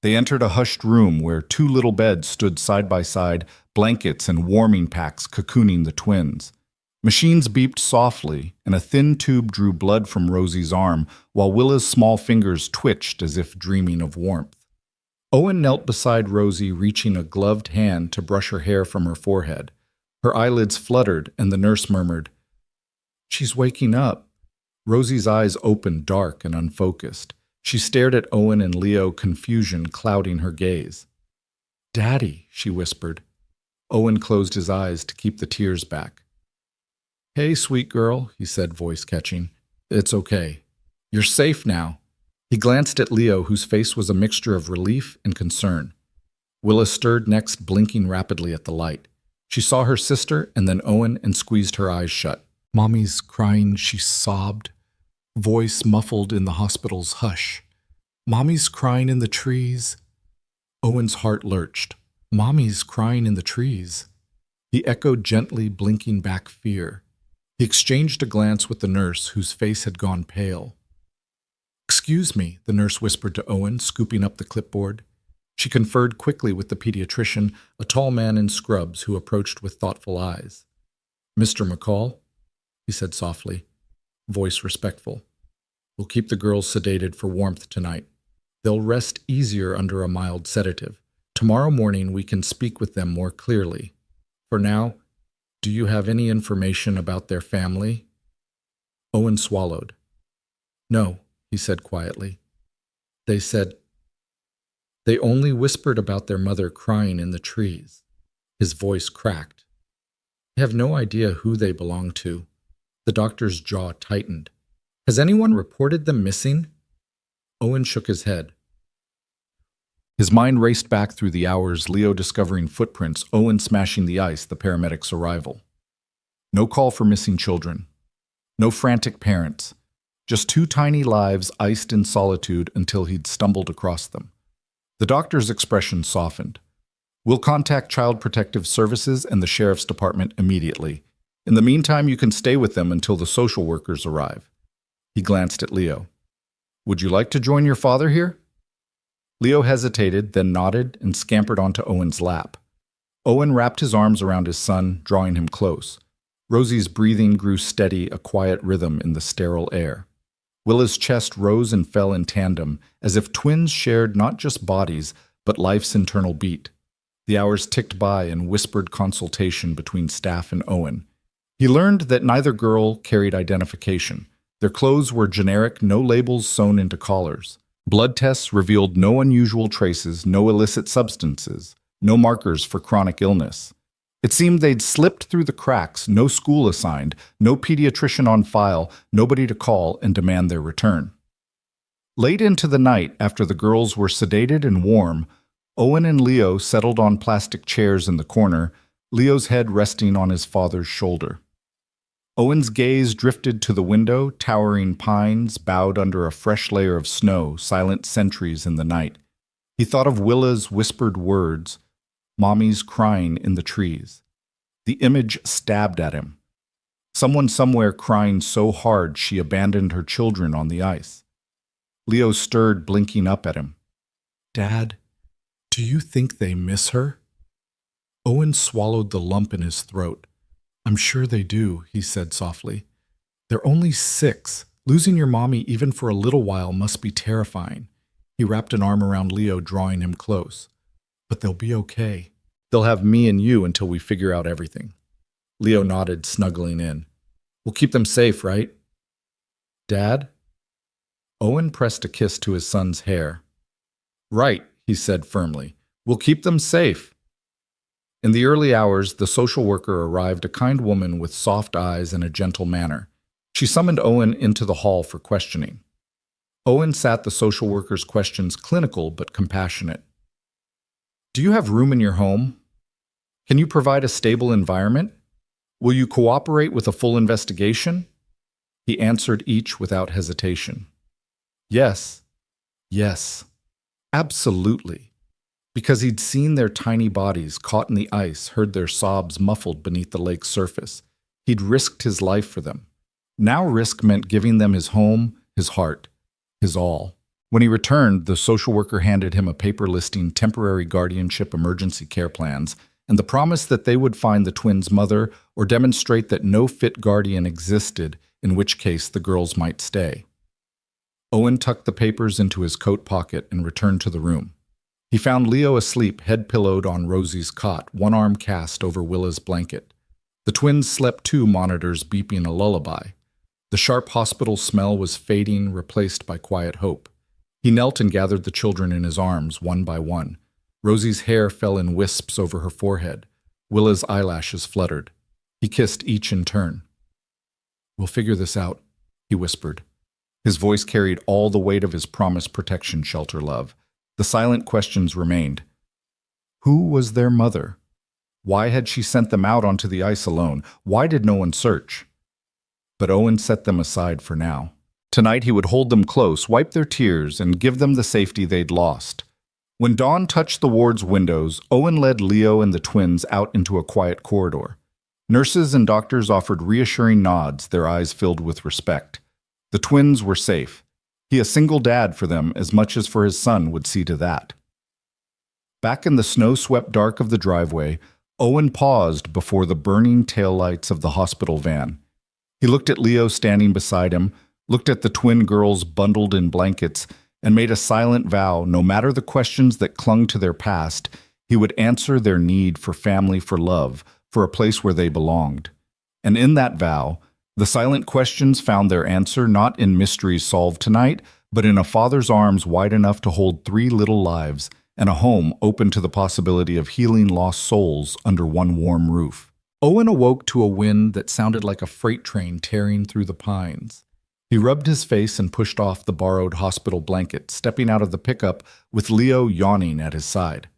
They entered a hushed room where two little beds stood side by side, blankets and warming packs cocooning the twins. Machines beeped softly, and a thin tube drew blood from Rosie's arm, while Willa's small fingers twitched as if dreaming of warmth. Owen knelt beside Rosie, reaching a gloved hand to brush her hair from her forehead. Her eyelids fluttered, and the nurse murmured, "She's waking up." Rosie's eyes opened, dark and unfocused. She stared at Owen and Leo, confusion clouding her gaze. "Daddy," she whispered. Owen closed his eyes to keep the tears back. "Hey, sweet girl," he said, voice catching. "It's okay. You're safe now." He glanced at Leo, whose face was a mixture of relief and concern. Willa stirred next, blinking rapidly at the light. She saw her sister and then Owen and squeezed her eyes shut. "Mommy's crying," she sobbed, voice muffled in the hospital's hush. "Mommy's crying in the trees." Owen's heart lurched. "Mommy's crying in the trees." He echoed gently, blinking back fear. He exchanged a glance with the nurse, whose face had gone pale. "Excuse me," the nurse whispered to Owen, scooping up the clipboard. She conferred quickly with the pediatrician, a tall man in scrubs who approached with thoughtful eyes. "Mr. McCall," he said softly, voice respectful. "We'll keep the girls sedated for warmth tonight. They'll rest easier under a mild sedative. Tomorrow morning we can speak with them more clearly. For now, do you have any information about their family?" Owen swallowed. "No," he said quietly. They only whispered about their mother crying in the trees." His voice cracked. "I have no idea who they belong to." The doctor's jaw tightened. "Has anyone reported them missing?" Owen shook his head. His mind raced back through the hours, Leo discovering footprints, Owen smashing the ice, the paramedics' arrival. No call for missing children. No frantic parents. Just two tiny lives iced in solitude until he'd stumbled across them. The doctor's expression softened. "We'll contact Child Protective Services and the Sheriff's Department immediately. In the meantime, you can stay with them until the social workers arrive." He glanced at Leo. "Would you like to join your father here?" Leo hesitated, then nodded and scampered onto Owen's lap. Owen wrapped his arms around his son, drawing him close. Rosie's breathing grew steady, a quiet rhythm in the sterile air. Willa's chest rose and fell in tandem, as if twins shared not just bodies, but life's internal beat. The hours ticked by in whispered consultation between staff and Owen. He learned that neither girl carried identification. Their clothes were generic, no labels sewn into collars. Blood tests revealed no unusual traces, no illicit substances, no markers for chronic illness. It seemed they'd slipped through the cracks, no school assigned, no pediatrician on file, nobody to call and demand their return. Late into the night, after the girls were sedated and warm, Owen and Leo settled on plastic chairs in the corner, Leo's head resting on his father's shoulder. Owen's gaze drifted to the window, towering pines bowed under a fresh layer of snow, silent sentries in the night. He thought of Willa's whispered words, "Mommy's crying in the trees." The image stabbed at him. Someone somewhere crying so hard she abandoned her children on the ice. Leo stirred, blinking up at him. Dad, do you think they miss her? Owen swallowed the lump in his throat. I'm sure they do, he said softly. They're only 6. Losing your mommy even for a little while must be terrifying. He wrapped an arm around Leo, drawing him close. But they'll be okay. They'll have me and you until we figure out everything. Leo nodded, snuggling in. We'll keep them safe, right? Dad? Owen pressed a kiss to his son's hair. Right, he said firmly. We'll keep them safe. In the early hours, the social worker arrived, a kind woman with soft eyes and a gentle manner. She summoned Owen into the hall for questioning. Owen sat the social worker's questions clinical but compassionate. Do you have room in your home? Can you provide a stable environment? Will you cooperate with a full investigation? He answered each without hesitation. Yes, yes, absolutely. Because he'd seen their tiny bodies caught in the ice, heard their sobs muffled beneath the lake's surface. He'd risked his life for them. Now risk meant giving them his home, his heart, his all. When he returned, the social worker handed him a paper listing temporary guardianship emergency care plans and the promise that they would find the twins' mother or demonstrate that no fit guardian existed, in which case the girls might stay. Owen tucked the papers into his coat pocket and returned to the room. He found Leo asleep, head pillowed on Rosie's cot, one arm cast over Willa's blanket. The twins slept, too, monitors beeping a lullaby. The sharp hospital smell was fading, replaced by quiet hope. He knelt and gathered the children in his arms, one by one. Rosie's hair fell in wisps over her forehead. Willa's eyelashes fluttered. He kissed each in turn. We'll figure this out, he whispered. His voice carried all the weight of his promised protection, shelter, love. The silent questions remained. Who was their mother? Why had she sent them out onto the ice alone? Why did no one search? But Owen set them aside for now. Tonight he would hold them close, wipe their tears, and give them the safety they'd lost. When dawn touched the ward's windows, Owen led Leo and the twins out into a quiet corridor. Nurses and doctors offered reassuring nods, their eyes filled with respect. The twins were safe. He, a single dad for them, as much as for his son, would see to that. Back in the snow-swept dark of the driveway, Owen paused before the burning taillights of the hospital van. He looked at Leo standing beside him, looked at the twin girls bundled in blankets, and made a silent vow, no matter the questions that clung to their past, he would answer their need for family, for love, for a place where they belonged. And in that vow, the silent questions found their answer not in mysteries solved tonight, but in a father's arms wide enough to hold 3 little lives and a home open to the possibility of healing lost souls under one warm roof. Owen awoke to a wind that sounded like a freight train tearing through the pines. He rubbed his face and pushed off the borrowed hospital blanket, stepping out of the pickup with Leo yawning at his side.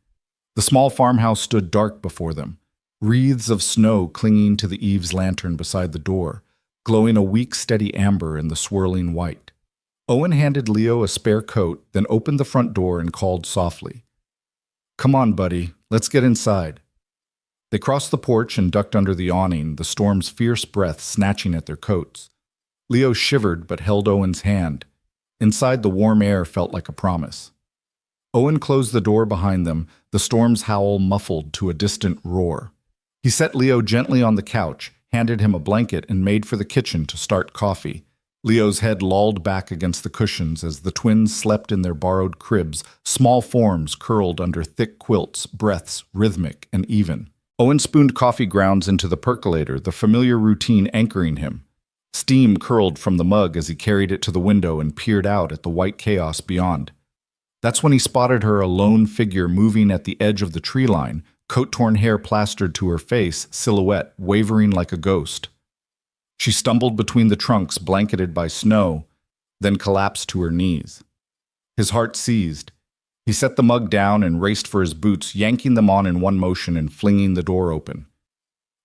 The small farmhouse stood dark before them, wreaths of snow clinging to the eaves lantern beside the door, glowing a weak, steady amber in the swirling white. Owen handed Leo a spare coat, then opened the front door and called softly, "Come on, buddy, let's get inside." They crossed the porch and ducked under the awning, the storm's fierce breath snatching at their coats. Leo shivered but held Owen's hand. Inside, the warm air felt like a promise. Owen closed the door behind them, the storm's howl muffled to a distant roar. He set Leo gently on the couch, handed him a blanket, and made for the kitchen to start coffee. Leo's head lolled back against the cushions as the twins slept in their borrowed cribs, small forms curled under thick quilts, breaths rhythmic and even. Owen spooned coffee grounds into the percolator, the familiar routine anchoring him. Steam curled from the mug as he carried it to the window and peered out at the white chaos beyond. That's when he spotted her, a lone figure moving at the edge of the tree line, coat-torn hair plastered to her face, silhouette wavering like a ghost. She stumbled between the trunks, blanketed by snow, then collapsed to her knees. His heart seized. He set the mug down and raced for his boots, yanking them on in one motion and flinging the door open.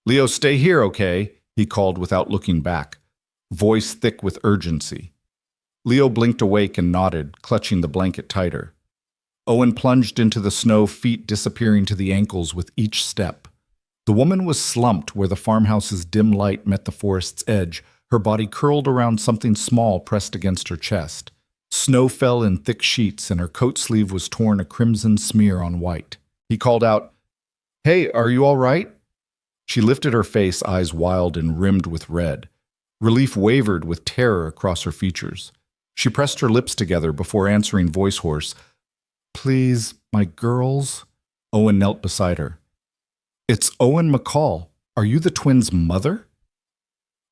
"Leo, stay here, okay?" he called without looking back, voice thick with urgency. Leo blinked awake and nodded, clutching the blanket tighter. Owen plunged into the snow, feet disappearing to the ankles with each step. The woman was slumped where the farmhouse's dim light met the forest's edge, her body curled around something small pressed against her chest. Snow fell in thick sheets and her coat sleeve was torn a crimson smear on white. He called out, "Hey, are you all right?" She lifted her face, eyes wild and rimmed with red. Relief wavered with terror across her features. She pressed her lips together before answering voice hoarse, "Please, my girls." Owen knelt beside her. "It's Owen McCall. Are you the twins' mother?"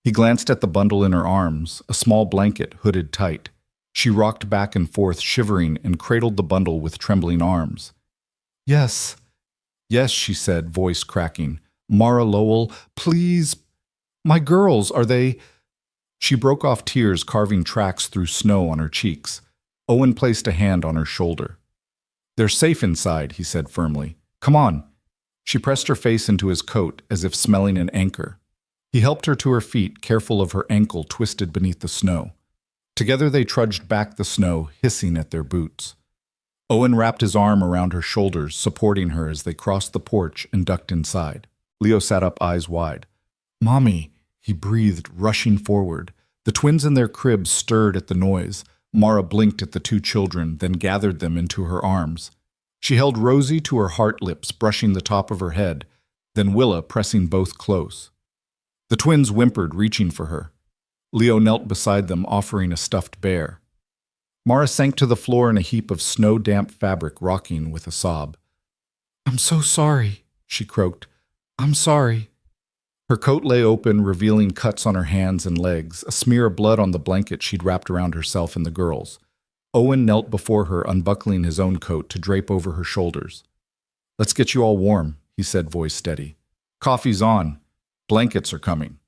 He glanced at the bundle in her arms, a small blanket hooded tight. She rocked back and forth, shivering, and cradled the bundle with trembling arms. "Yes, yes," she said, voice cracking. "Mara Lowell, please. My girls, are they—" She broke off, tears carving tracks through snow on her cheeks. Owen placed a hand on her shoulder. "They're safe inside," he said firmly. "Come on." She pressed her face into his coat as if smelling an anchor. He helped her to her feet, careful of her ankle twisted beneath the snow. Together they trudged back the snow, hissing at their boots. Owen wrapped his arm around her shoulders, supporting her as they crossed the porch and ducked inside. Leo sat up, eyes wide. "Mommy," he breathed, rushing forward. The twins in their crib stirred at the noise. Mara blinked at the two children, then gathered them into her arms. She held Rosie to her heart lips, brushing the top of her head, then Willa pressing both close. The twins whimpered, reaching for her. Leo knelt beside them, offering a stuffed bear. Mara sank to the floor in a heap of snow-damp fabric, rocking with a sob. "I'm so sorry," she croaked. "I'm sorry." Her coat lay open, revealing cuts on her hands and legs, a smear of blood on the blanket she'd wrapped around herself and the girls. Owen knelt before her, unbuckling his own coat to drape over her shoulders. "Let's get you all warm," he said, voice steady. "Coffee's on. Blankets are coming."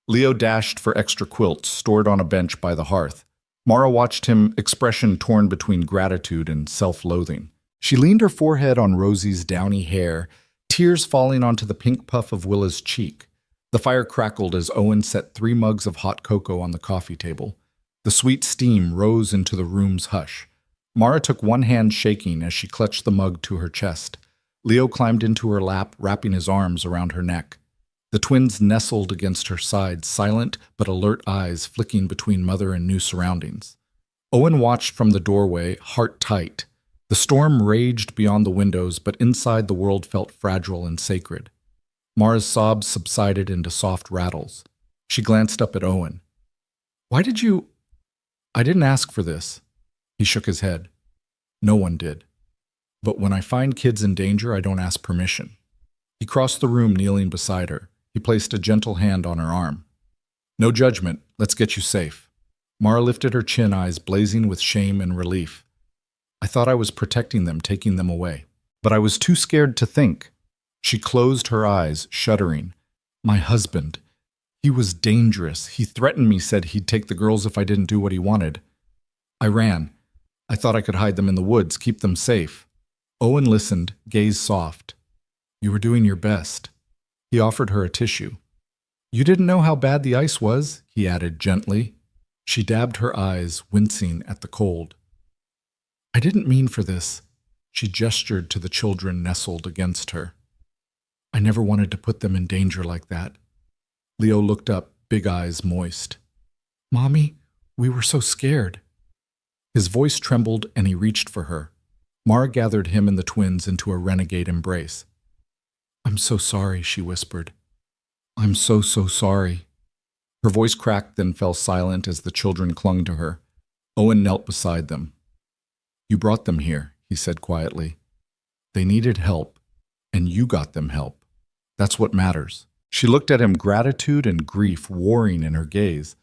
Leo dashed for extra quilts stored on a bench by the hearth. Mara watched him, expression torn between gratitude and self-loathing. She leaned her forehead on Rosie's downy hair, tears falling onto the pink puff of Willa's cheek. The fire crackled as Owen set 3 mugs of hot cocoa on the coffee table. The sweet steam rose into the room's hush. Mara took one hand shaking as she clutched the mug to her chest. Leo climbed into her lap, wrapping his arms around her neck. The twins nestled against her side, silent but alert eyes flicking between mother and new surroundings. Owen watched from the doorway, heart tight. The storm raged beyond the windows, but inside the world felt fragile and sacred. Mara's sobs subsided into soft rattles. She glanced up at Owen. "Why did you—" "I didn't ask for this." He shook his head. "No one did. But when I find kids in danger, I don't ask permission." He crossed the room, kneeling beside her. He placed a gentle hand on her arm. "No judgment. Let's get you safe." Mara lifted her chin, eyes blazing with shame and relief. "I thought I was protecting them, taking them away. But I was too scared to think." She closed her eyes, shuddering. "My husband. He was dangerous. He threatened me, said he'd take the girls if I didn't do what he wanted. I ran. I thought I could hide them in the woods, keep them safe." Owen listened, gaze soft. "You were doing your best." He offered her a tissue. "You didn't know how bad the ice was," he added gently. She dabbed her eyes, wincing at the cold. "I didn't mean for this." She gestured to the children nestled against her. "I never wanted to put them in danger like that." Leo looked up, big eyes moist. "Mommy, we were so scared." His voice trembled and he reached for her. Mara gathered him and the twins into a renegade embrace. "I'm so sorry," she whispered. "I'm so sorry." Her voice cracked, then fell silent as the children clung to her. Owen knelt beside them. "You brought them here," he said quietly. "They needed help, and you got them help. That's what matters." She looked at him, gratitude and grief warring in her gaze.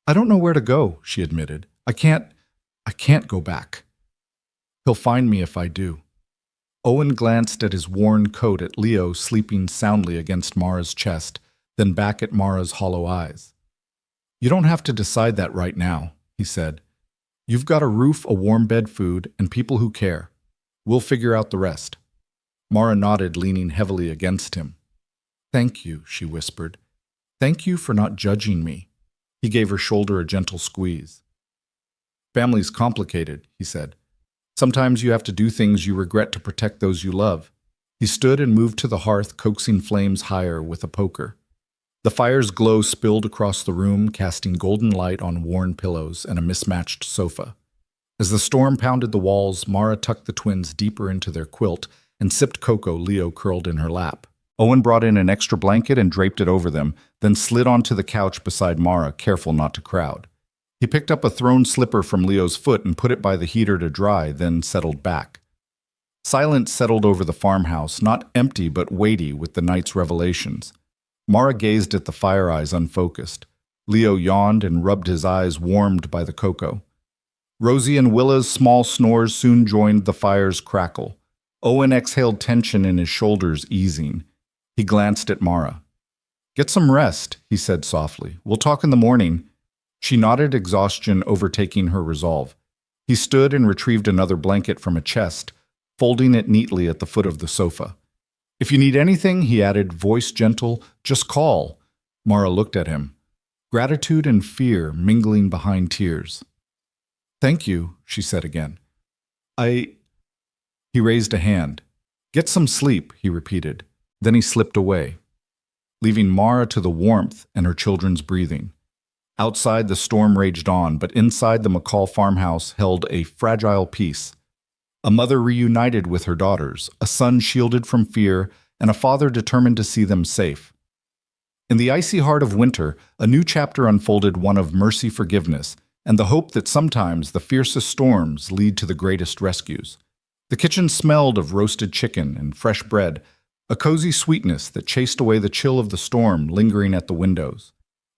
"I don't know where to go," she admitted. I can't go back. He'll find me if I do." Owen glanced at his worn coat, at Leo sleeping soundly against Mara's chest, then back at Mara's hollow eyes. "You don't have to decide that right now," he said. "You've got a roof, a warm bed, food, and people who care. We'll figure out the rest." Mara nodded, leaning heavily against him. "Thank you," she whispered. "Thank you for not judging me." He gave her shoulder a gentle squeeze. "Family's complicated," he said. "Sometimes you have to do things you regret to protect those you love. He stood and moved to the hearth, coaxing flames higher with a poker. The fire's glow spilled across the room, casting golden light on worn pillows and a mismatched sofa. As the storm pounded the walls, Mara tucked the twins deeper into their quilt and sipped cocoa Leo curled in her lap. Owen brought in an extra blanket and draped it over them, then slid onto the couch beside Mara, careful not to crowd. He picked up a thrown slipper from Leo's foot and put it by the heater to dry, then settled back. Silence settled over the farmhouse, not empty but weighty with the night's revelations. Mara gazed at the fire eyes unfocused. Leo yawned and rubbed his eyes, warmed by the cocoa. Rosie and Willa's small snores soon joined the fire's crackle. Owen exhaled tension in his shoulders, easing. He glanced at Mara. "Get some rest," he said softly. "We'll talk in the morning." She nodded, exhaustion overtaking her resolve. He stood and retrieved another blanket from a chest, folding it neatly at the foot of the sofa. "If you need anything," he added, voice gentle, "just call." Mara looked at him, gratitude and fear mingling behind tears. "Thank you," she said again. He raised a hand. "Get some sleep," he repeated. Then he slipped away, leaving Mara to the warmth and her children's breathing. Outside, the storm raged on, but inside the McCall farmhouse held a fragile peace. A mother reunited with her daughters, a son shielded from fear, and a father determined to see them safe. In the icy heart of winter, a new chapter unfolded, one of mercy, forgiveness, and the hope that sometimes the fiercest storms lead to the greatest rescues. The kitchen smelled of roasted chicken and fresh bread, a cozy sweetness that chased away the chill of the storm lingering at the windows.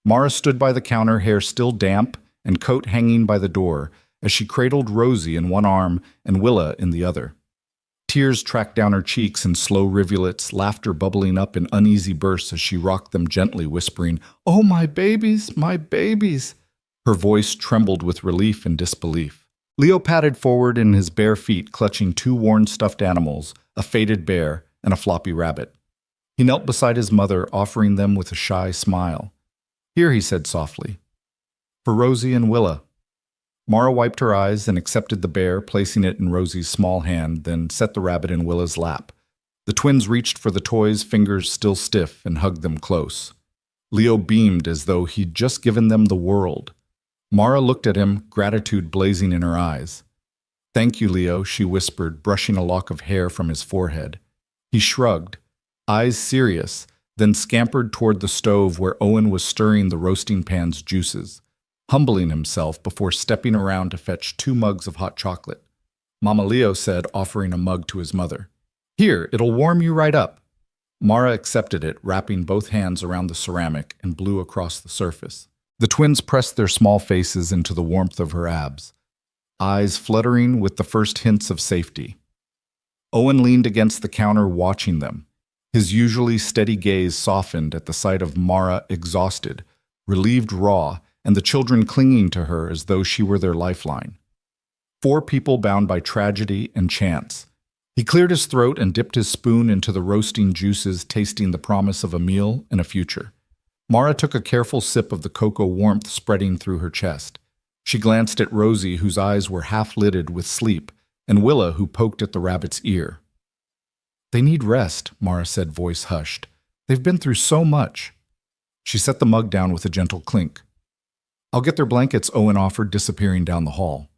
Mara stood by the counter, hair still damp and coat hanging by the door, as she cradled Rosie in one arm and Willa in the other. Tears tracked down her cheeks in slow rivulets, laughter bubbling up in uneasy bursts as she rocked them gently, whispering, "Oh, my babies, my babies." Her voice trembled with relief and disbelief. Leo patted forward in his bare feet, clutching two worn stuffed animals, a faded bear and a floppy rabbit. He knelt beside his mother, offering them with a shy smile. "Here," he said softly, "for Rosie and Willa." Mara wiped her eyes and accepted the bear, placing it in Rosie's small hand, then set the rabbit in Willa's lap. The twins reached for the toys, fingers still stiff, and hugged them close. Leo beamed as though he'd just given them the world. Mara looked at him, gratitude blazing in her eyes. "Thank you, Leo," she whispered, brushing a lock of hair from his forehead. He shrugged, eyes serious, then scampered toward the stove where Owen was stirring the roasting pan's juices, humbling himself before stepping around to fetch 2 mugs of hot chocolate. Mama Leo said, offering a mug to his mother. "Here, it'll warm you right up." Mara accepted it, wrapping both hands around the ceramic, and blew across the surface. The twins pressed their small faces into the warmth of her abs, eyes fluttering with the first hints of safety. Owen leaned against the counter, watching them. His usually steady gaze softened at the sight of Mara exhausted, relieved raw, and the children clinging to her as though she were their lifeline. 4 people bound by tragedy and chance. He cleared his throat and dipped his spoon into the roasting juices, tasting the promise of a meal and a future. Mara took a careful sip of the cocoa, warmth spreading through her chest. She glanced at Rosie, whose eyes were half-lidded with sleep, and Willa, who poked at the rabbit's ear. "They need rest," Mara said, voice hushed. "They've been through so much." She set the mug down with a gentle clink. "I'll get their blankets," Owen offered, disappearing down the hall.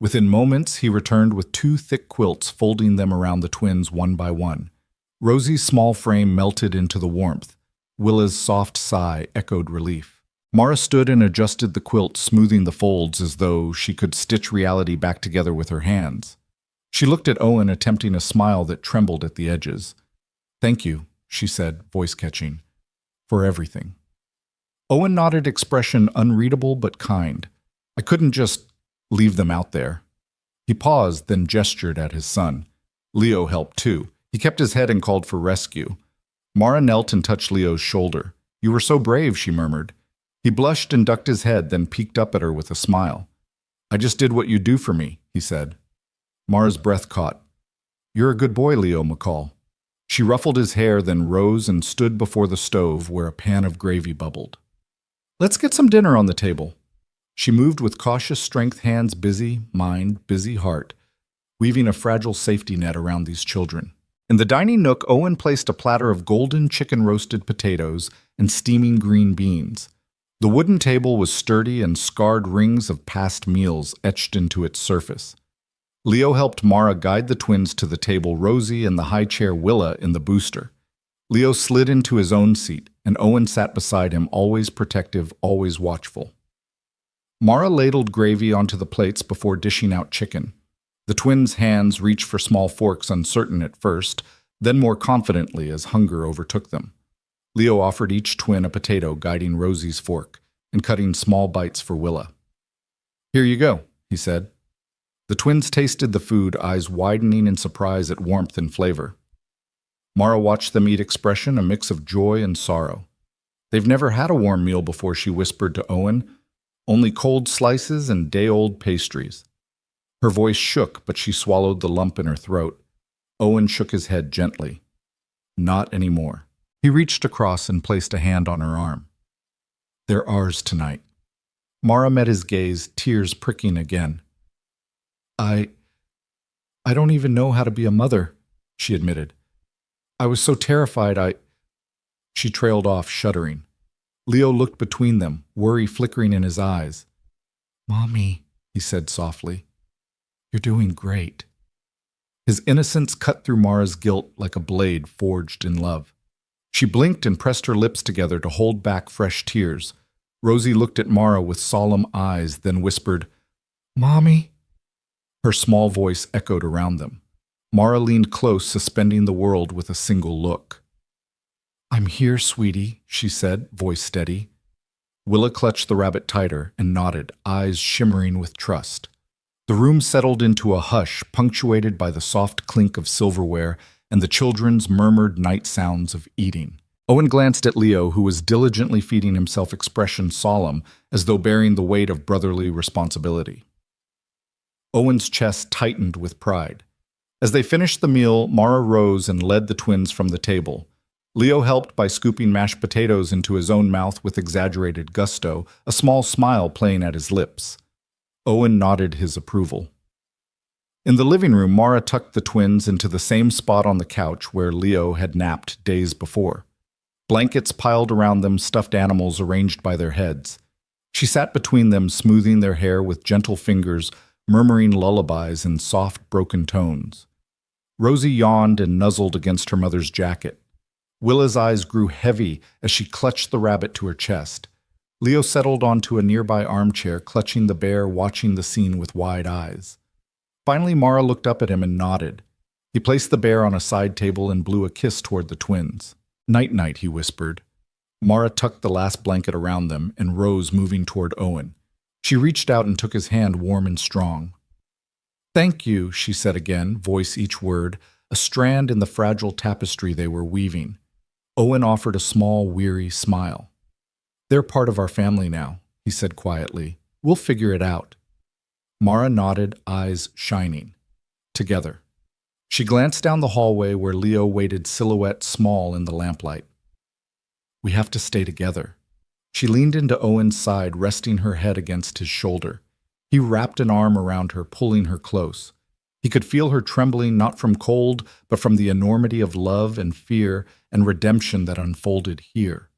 Within moments, he returned with 2 thick quilts, folding them around the twins one by one. Rosie's small frame melted into the warmth. Willa's soft sigh echoed relief. Mara stood and adjusted the quilt, smoothing the folds as though she could stitch reality back together with her hands. She looked at Owen, attempting a smile that trembled at the edges. "Thank you," she said, voice catching, "for everything." Owen nodded, expression unreadable but kind. "I couldn't just leave them out there." He paused, then gestured at his son. Leo helped too. He kept his head and called for rescue. Mara knelt and touched Leo's shoulder. "You were so brave," she murmured. He blushed and ducked his head, then peeked up at her with a smile. "I just did what you do for me," he said. Mara's breath caught. "You're a good boy, Leo McCall." She ruffled his hair, then rose and stood before the stove where a pan of gravy bubbled. "Let's get some dinner on the table." She moved with cautious strength, hands busy, mind busy, heart, weaving a fragile safety net around these children. In the dining nook, Owen placed a platter of golden chicken-roasted potatoes and steaming green beans. The wooden table was sturdy and scarred rings of past meals etched into its surface. Leo helped Mara guide the twins to the table, Rosie and the high chair Willa in the booster. Leo slid into his own seat, and Owen sat beside him, always protective, always watchful. Mara ladled gravy onto the plates before dishing out chicken. The twins' hands reached for small forks, uncertain at first, then more confidently as hunger overtook them. Leo offered each twin a potato, guiding Rosie's fork, and cutting small bites for Willa. "Here you go," he said. The twins tasted the food, eyes widening in surprise at warmth and flavor. Mara watched them eat, expression a mix of joy and sorrow. "They've never had a warm meal before," she whispered to Owen. "Only cold slices and day-old pastries." Her voice shook, but she swallowed the lump in her throat. Owen shook his head gently. "Not anymore." He reached across and placed a hand on her arm. "They're ours tonight." Mara met his gaze, tears pricking again. I don't even know how to be a mother," she admitted. "I was so terrified She trailed off, shuddering. Leo looked between them, worry flickering in his eyes. "Mommy," he said softly, "you're doing great." His innocence cut through Mara's guilt like a blade forged in love. She blinked and pressed her lips together to hold back fresh tears. Rosie looked at Mara with solemn eyes, then whispered, "Mommy." Her small voice echoed around them. Mara leaned close, suspending the world with a single look. "I'm here, sweetie," she said, voice steady. Willa clutched the rabbit tighter and nodded, eyes shimmering with trust. The room settled into a hush, punctuated by the soft clink of silverware and the children's murmured night sounds of eating. Owen glanced at Leo, who was diligently feeding himself, expression solemn, as though bearing the weight of brotherly responsibility. Owen's chest tightened with pride. As they finished the meal, Mara rose and led the twins from the table. Leo helped by scooping mashed potatoes into his own mouth with exaggerated gusto, a small smile playing at his lips. Owen nodded his approval. In the living room, Mara tucked the twins into the same spot on the couch where Leo had napped days before. Blankets piled around them, stuffed animals arranged by their heads. She sat between them, smoothing their hair with gentle fingers, murmuring lullabies in soft, broken tones. Rosie yawned and nuzzled against her mother's jacket. Willa's eyes grew heavy as she clutched the rabbit to her chest. Leo settled onto a nearby armchair, clutching the bear, watching the scene with wide eyes. Finally, Mara looked up at him and nodded. He placed the bear on a side table and blew a kiss toward the twins. "Night-night," he whispered. Mara tucked the last blanket around them and rose, moving toward Owen. She reached out and took his hand, warm and strong. "Thank you," she said again, voice each word, a strand in the fragile tapestry they were weaving. Owen offered a small, weary smile. "They're part of our family now," he said quietly. "We'll figure it out." Mara nodded, eyes shining. Together. She glanced down the hallway where Leo waited, silhouette small in the lamplight. "We have to stay together." She leaned into Owen's side, resting her head against his shoulder. He wrapped an arm around her, pulling her close. He could feel her trembling, not from cold, but from the enormity of love and fear and redemption that unfolded here.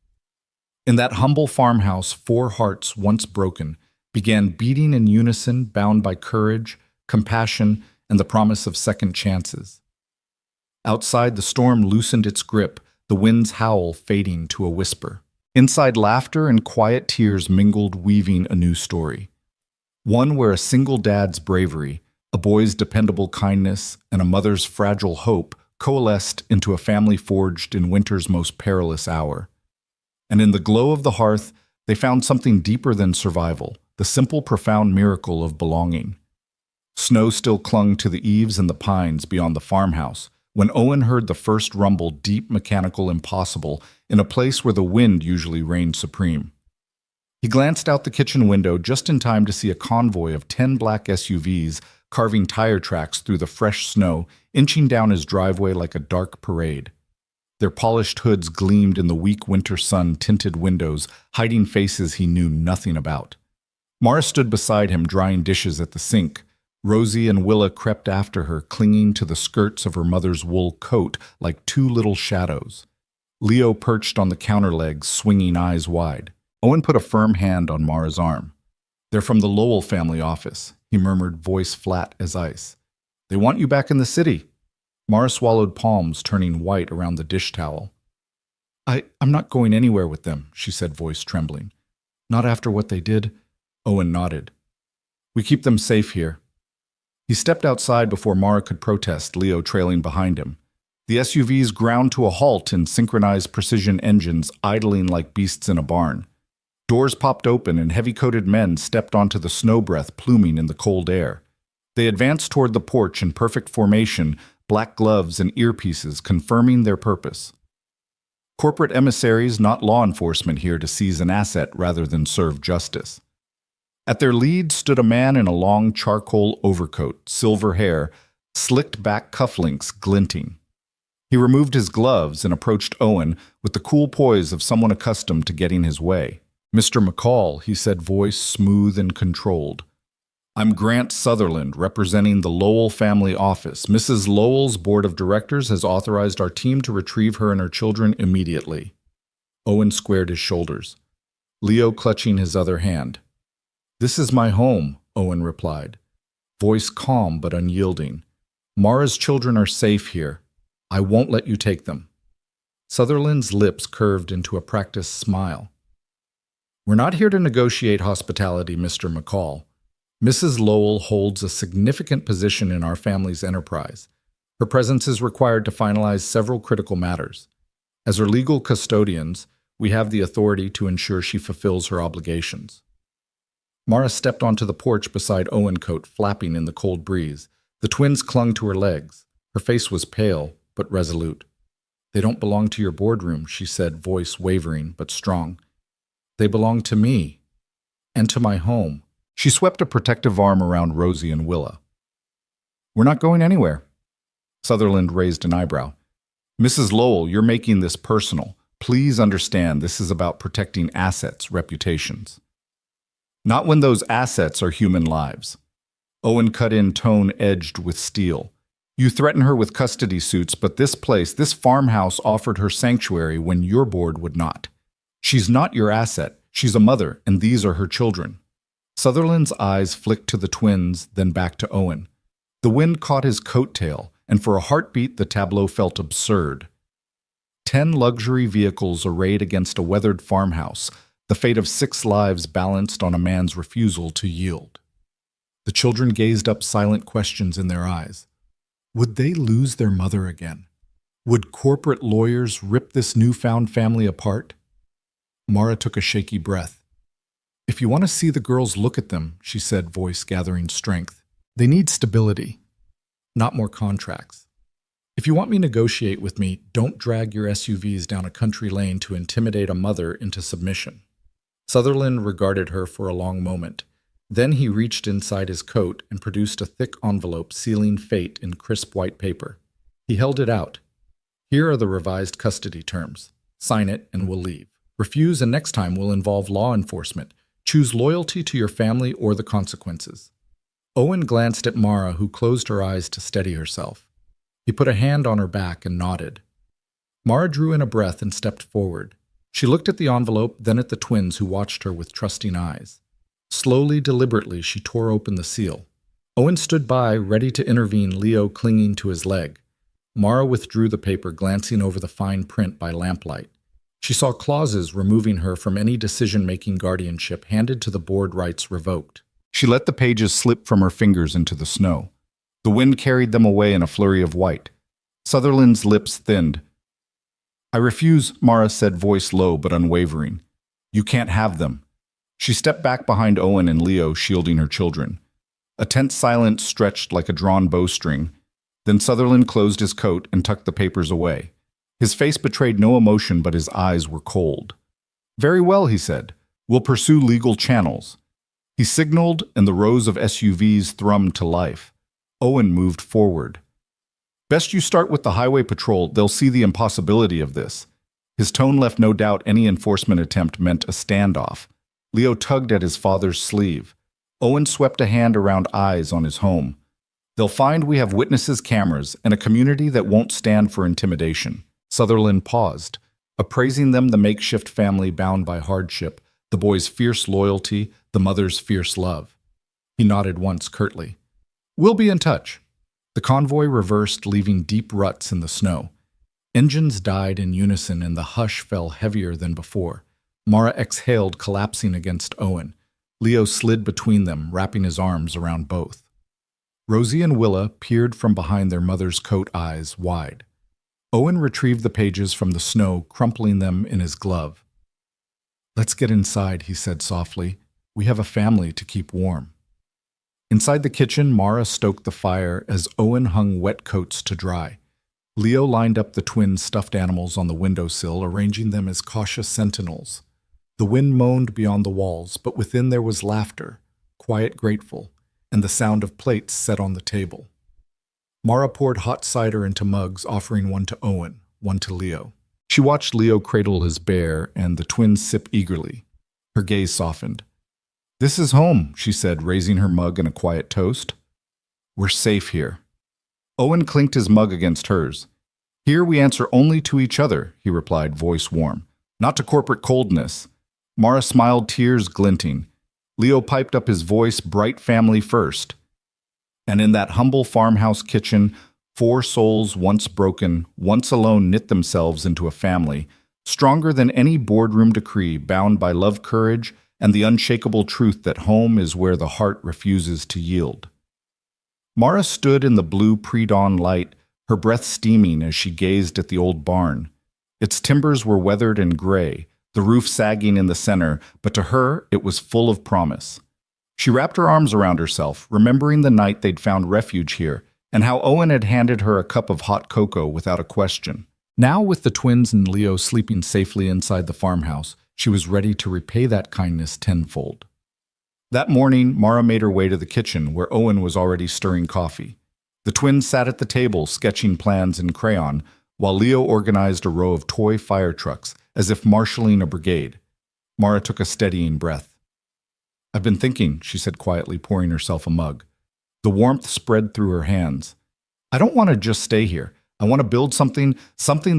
In that humble farmhouse, 4 hearts, once broken, began beating in unison, bound by courage, compassion, and the promise of second chances. Outside, the storm loosened its grip, the wind's howl fading to a whisper. Inside, laughter and quiet tears mingled, weaving a new story. One where a single dad's bravery, a boy's dependable kindness, and a mother's fragile hope coalesced into a family forged in winter's most perilous hour. And in the glow of the hearth, they found something deeper than survival, the simple, profound miracle of belonging. Snow still clung to the eaves and the pines beyond the farmhouse when Owen heard the first rumble, deep, mechanical, impossible, in a place where the wind usually reigned supreme. He glanced out the kitchen window just in time to see a convoy of 10 black SUVs carving tire tracks through the fresh snow, inching down his driveway like a dark parade. Their polished hoods gleamed in the weak winter sun-tinted windows, hiding faces he knew nothing about. Mara stood beside him, drying dishes at the sink. Rosie and Willa crept after her, clinging to the skirts of her mother's wool coat like two little shadows. Leo perched on the counterlegs, swinging eyes wide. Owen put a firm hand on Mara's arm. "They're from the Lowell family office," he murmured, voice flat as ice. "They want you back in the city." Mara swallowed, palms turning white around the dish towel. I'm not going anywhere with them," she said, voice trembling. "Not after what they did." Owen nodded. "We keep them safe here." He stepped outside before Mara could protest, Leo trailing behind him. The SUVs ground to a halt in synchronized precision engines, idling like beasts in a barn. Doors popped open and heavy-coated men stepped onto the snow breath pluming in the cold air. They advanced toward the porch in perfect formation, black gloves and earpieces confirming their purpose. Corporate emissaries, not law enforcement, here to seize an asset rather than serve justice. At their lead stood a man in a long charcoal overcoat, silver hair, slicked back cufflinks glinting. He removed his gloves and approached Owen with the cool poise of someone accustomed to getting his way. "Mr. McCall," he said, voice smooth and controlled. "I'm Grant Sutherland, representing the Lowell family office. Mrs. Lowell's board of directors has authorized our team to retrieve her and her children immediately." Owen squared his shoulders, Leo clutching his other hand. "This is my home," Owen replied, voice calm but unyielding. "Mara's children are safe here. I won't let you take them." Sutherland's lips curved into a practiced smile. "We're not here to negotiate hospitality, Mr. McCall. Mrs. Lowell holds a significant position in our family's enterprise. Her presence is required to finalize several critical matters. As her legal custodians, we have the authority to ensure she fulfills her obligations." Mara stepped onto the porch beside Owen, coat flapping in the cold breeze. The twins clung to her legs. Her face was pale, but resolute. "They don't belong to your boardroom," she said, voice wavering but strong. "They belong to me, and to my home." She swept a protective arm around Rosie and Willa. "We're not going anywhere." Sutherland raised an eyebrow. "Mrs. Lowell, you're making this personal. Please understand this is about protecting assets, reputations. Not when those assets are human lives." Owen cut in, tone edged with steel. "You threaten her with custody suits, but this place, this farmhouse, offered her sanctuary when your board would not. She's not your asset. She's a mother, and these are her children." Sutherland's eyes flicked to the twins, then back to Owen. The wind caught his coattail, and for a heartbeat the tableau felt absurd. 10 luxury vehicles arrayed against a weathered farmhouse, the fate of 6 lives balanced on a man's refusal to yield. The children gazed up, silent questions in their eyes. Would they lose their mother again? Would corporate lawyers rip this newfound family apart? Mara took a shaky breath. "If you want to see the girls, look at them," she said, voice gathering strength. "They need stability, not more contracts. If you want me to negotiate with me, don't drag your SUVs down a country lane to intimidate a mother into submission." Sutherland regarded her for a long moment. Then he reached inside his coat and produced a thick envelope sealing fate in crisp white paper. He held it out. "Here are the revised custody terms. Sign it and we'll leave. Refuse and next time will involve law enforcement. Choose loyalty to your family or the consequences." Owen glanced at Mara, who closed her eyes to steady herself. He put a hand on her back and nodded. Mara drew in a breath and stepped forward. She looked at the envelope, then at the twins, who watched her with trusting eyes. Slowly, deliberately, she tore open the seal. Owen stood by, ready to intervene, Leo clinging to his leg. Mara withdrew the paper, glancing over the fine print by lamplight. She saw clauses removing her from any decision-making guardianship, handed to the board, rights revoked. She let the pages slip from her fingers into the snow. The wind carried them away in a flurry of white. Sutherland's lips thinned. "I refuse," Mara said, voice low but unwavering. "You can't have them." She stepped back behind Owen and Leo, shielding her children. A tense silence stretched like a drawn bowstring. Then Sutherland closed his coat and tucked the papers away. His face betrayed no emotion, but his eyes were cold. "Very well," he said. "We'll pursue legal channels." He signaled, and the rows of SUVs thrummed to life. Owen moved forward. "Best you start with the highway patrol. They'll see the impossibility of this." His tone left no doubt any enforcement attempt meant a standoff. Leo tugged at his father's sleeve. Owen swept a hand around eyes on his home. They'll find we have witnesses' cameras and a community that won't stand for intimidation. Sutherland paused, appraising them the makeshift family bound by hardship, the boy's fierce loyalty, the mother's fierce love. He nodded once curtly. We'll be in touch. The convoy reversed, leaving deep ruts in the snow. Engines died in unison and the hush fell heavier than before. Mara exhaled, collapsing against Owen. Leo slid between them, wrapping his arms around both. Rosie and Willa peered from behind their mother's coat, eyes wide. Owen retrieved the pages from the snow, crumpling them in his glove. Let's get inside, he said softly. We have a family to keep warm. Inside the kitchen, Mara stoked the fire as Owen hung wet coats to dry. Leo lined up the twin stuffed animals on the windowsill, arranging them as cautious sentinels. The wind moaned beyond the walls, but within there was laughter, quiet, grateful, and the sound of plates set on the table. Mara poured hot cider into mugs, offering one to Owen, one to Leo. She watched Leo cradle his bear, and the twins sip eagerly. Her gaze softened. This is home, she said, raising her mug in a quiet toast. We're safe here. Owen clinked his mug against hers. Here we answer only to each other, he replied, voice warm. Not to corporate coldness. Mara smiled, tears glinting. Leo piped up his voice, bright family first. And in that humble farmhouse kitchen, 4 souls once broken, once alone knit themselves into a family, stronger than any boardroom decree, bound by love, courage, and the unshakable truth that home is where the heart refuses to yield. Mara stood in the blue pre-dawn light, her breath steaming as she gazed at the old barn. Its timbers were weathered and gray, the roof sagging in the center, but to her it was full of promise. She wrapped her arms around herself, remembering the night they'd found refuge here, and how Owen had handed her a cup of hot cocoa without a question. Now, with the twins and Leo sleeping safely inside the farmhouse, she was ready to repay that kindness tenfold. That morning, Mara made her way to the kitchen, where Owen was already stirring coffee. The twins sat at the table, sketching plans in crayon, while Leo organized a row of toy fire trucks, as if marshalling a brigade. Mara took a steadying breath. I've been thinking, she said quietly, pouring herself a mug. The warmth spread through her hands. I don't want to just stay here. I want to build something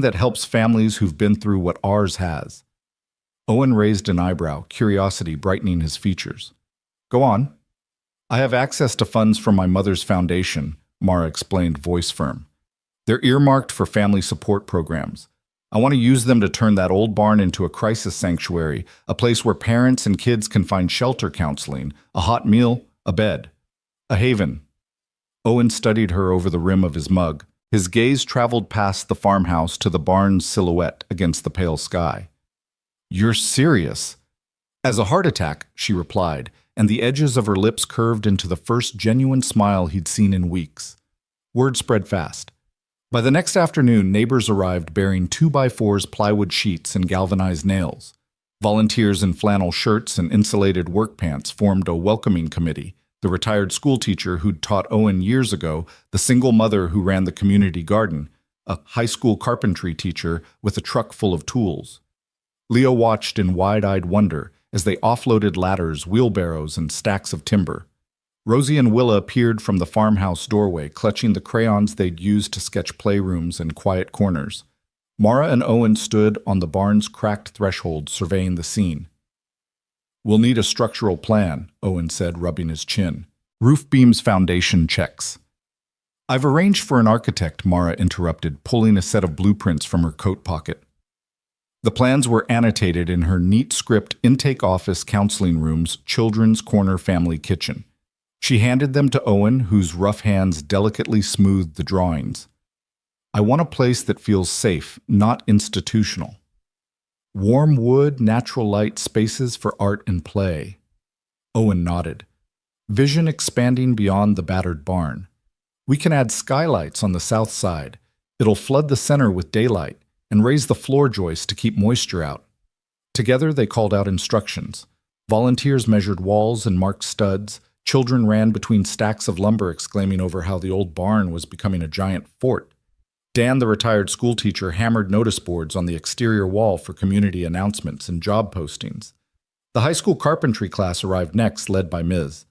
that helps families who've been through what ours has. Owen raised an eyebrow, curiosity brightening his features. Go on. I have access to funds from my mother's foundation, Mara explained, voice firm. They're earmarked for family support programs. I want to use them to turn that old barn into a crisis sanctuary, a place where parents and kids can find shelter, counseling, a hot meal, a bed, a haven. Owen studied her over the rim of his mug. His gaze traveled past the farmhouse to the barn's silhouette against the pale sky. You're serious? As a heart attack, she replied, and the edges of her lips curved into the first genuine smile he'd seen in weeks. Word spread fast. By the next afternoon, neighbors arrived bearing 2x4s, plywood sheets, and galvanized nails. Volunteers in flannel shirts and insulated work pants formed a welcoming committee. The retired schoolteacher who'd taught Owen years ago, the single mother who ran the community garden, a high school carpentry teacher with a truck full of tools. Leo watched in wide-eyed wonder as they offloaded ladders, wheelbarrows, and stacks of timber. Rosie and Willa appeared from the farmhouse doorway, clutching the crayons they'd used to sketch playrooms and quiet corners. Mara and Owen stood on the barn's cracked threshold, surveying the scene. We'll need a structural plan, Owen said, rubbing his chin. Roof beams, foundation checks. I've arranged for an architect, Mara interrupted, pulling a set of blueprints from her coat pocket. The plans were annotated in her neat script: intake office, counseling rooms, children's corner, family kitchen. She handed them to Owen, whose rough hands delicately smoothed the drawings. I want a place that feels safe, not institutional. Warm wood, natural light, spaces for art and play. Owen nodded. Vision expanding beyond the battered barn. We can add skylights on the south side. It'll flood the center with daylight and raise the floor joists to keep moisture out. Together they called out instructions. Volunteers measured walls and marked studs. Children ran between stacks of lumber, exclaiming over how the old barn was becoming a giant fort. Dan, the retired schoolteacher, hammered notice boards on the exterior wall for community announcements and job postings. The high school carpentry class arrived next, led by Ms.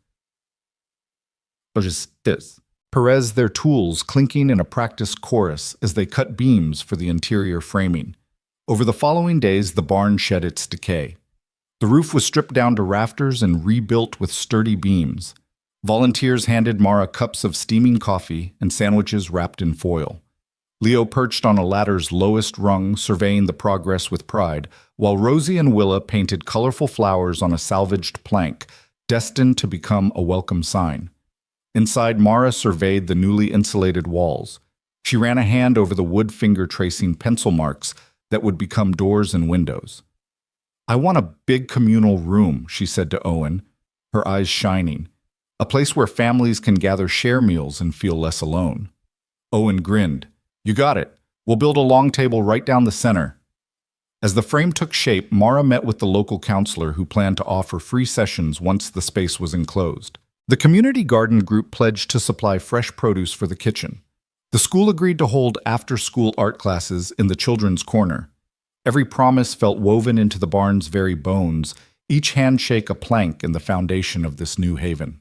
Logistis. Perez their tools clinking in a practiced chorus as they cut beams for the interior framing. Over the following days, the barn shed its decay. The roof was stripped down to rafters and rebuilt with sturdy beams. Volunteers handed Mara cups of steaming coffee and sandwiches wrapped in foil. Leo perched on a ladder's lowest rung, surveying the progress with pride, while Rosie and Willa painted colorful flowers on a salvaged plank, destined to become a welcome sign. Inside, Mara surveyed the newly insulated walls. She ran a hand over the wood finger-tracing pencil marks that would become doors and windows. "I want a big communal room," she said to Owen, her eyes shining. "A place where families can gather, share meals, and feel less alone." Owen grinned. "You got it. We'll build a long table right down the center." As the frame took shape, Mara met with the local counselor who planned to offer free sessions once the space was enclosed. The community garden group pledged to supply fresh produce for the kitchen. The school agreed to hold after-school art classes in the children's corner. Every promise felt woven into the barn's very bones, each handshake a plank in the foundation of this new haven.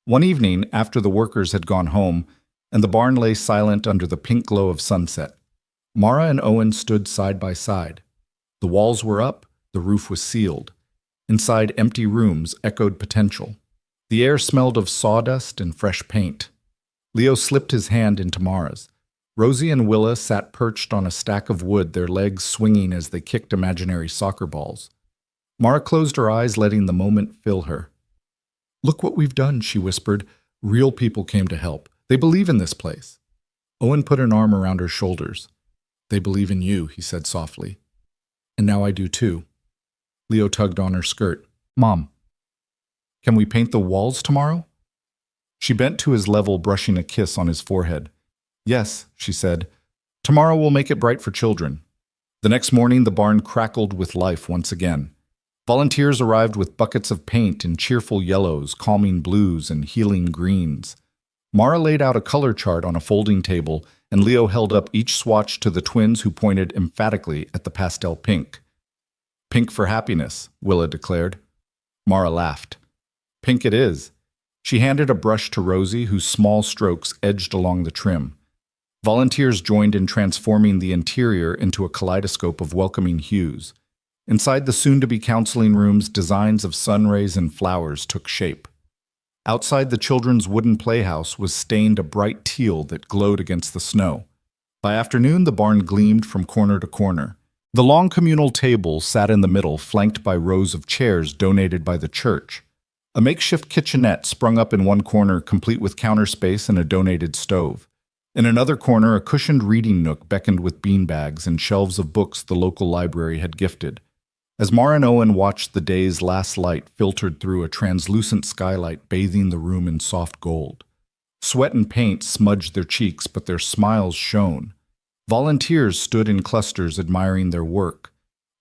One evening, after the workers had gone home, and the barn lay silent under the pink glow of sunset, Mara and Owen stood side by side. The walls were up, the roof was sealed. Inside, empty rooms echoed potential. The air smelled of sawdust and fresh paint. Leo slipped his hand into Mara's. Rosie and Willa sat perched on a stack of wood, their legs swinging as they kicked imaginary soccer balls. Mara closed her eyes, letting the moment fill her. "Look what we've done," she whispered. "Real people came to help. They believe in this place." Owen put an arm around her shoulders. "They believe in you," he said softly. "And now I do too." Leo tugged on her skirt. "Mom, can we paint the walls tomorrow?" She bent to his level, brushing a kiss on his forehead. "Yes," she said. "Tomorrow we'll make it bright for children." The next morning, the barn crackled with life once again. Volunteers arrived with buckets of paint in cheerful yellows, calming blues, and healing greens. Mara laid out a color chart on a folding table, and Leo held up each swatch to the twins, who pointed emphatically at the pastel pink. "Pink for happiness," Willa declared. Mara laughed. "Pink it is." She handed a brush to Rosie, whose small strokes edged along the trim. Volunteers joined in transforming the interior into a kaleidoscope of welcoming hues. Inside the soon-to-be counseling rooms, designs of sun rays and flowers took shape. Outside, the children's wooden playhouse was stained a bright teal that glowed against the snow. By afternoon, the barn gleamed from corner to corner. The long communal table sat in the middle, flanked by rows of chairs donated by the church. A makeshift kitchenette sprung up in one corner, complete with counter space and a donated stove. In another corner, a cushioned reading nook beckoned with beanbags and shelves of books the local library had gifted. As Mara and Owen watched, the day's last light filtered through a translucent skylight, bathing the room in soft gold. Sweat and paint smudged their cheeks, but their smiles shone. Volunteers stood in clusters admiring their work,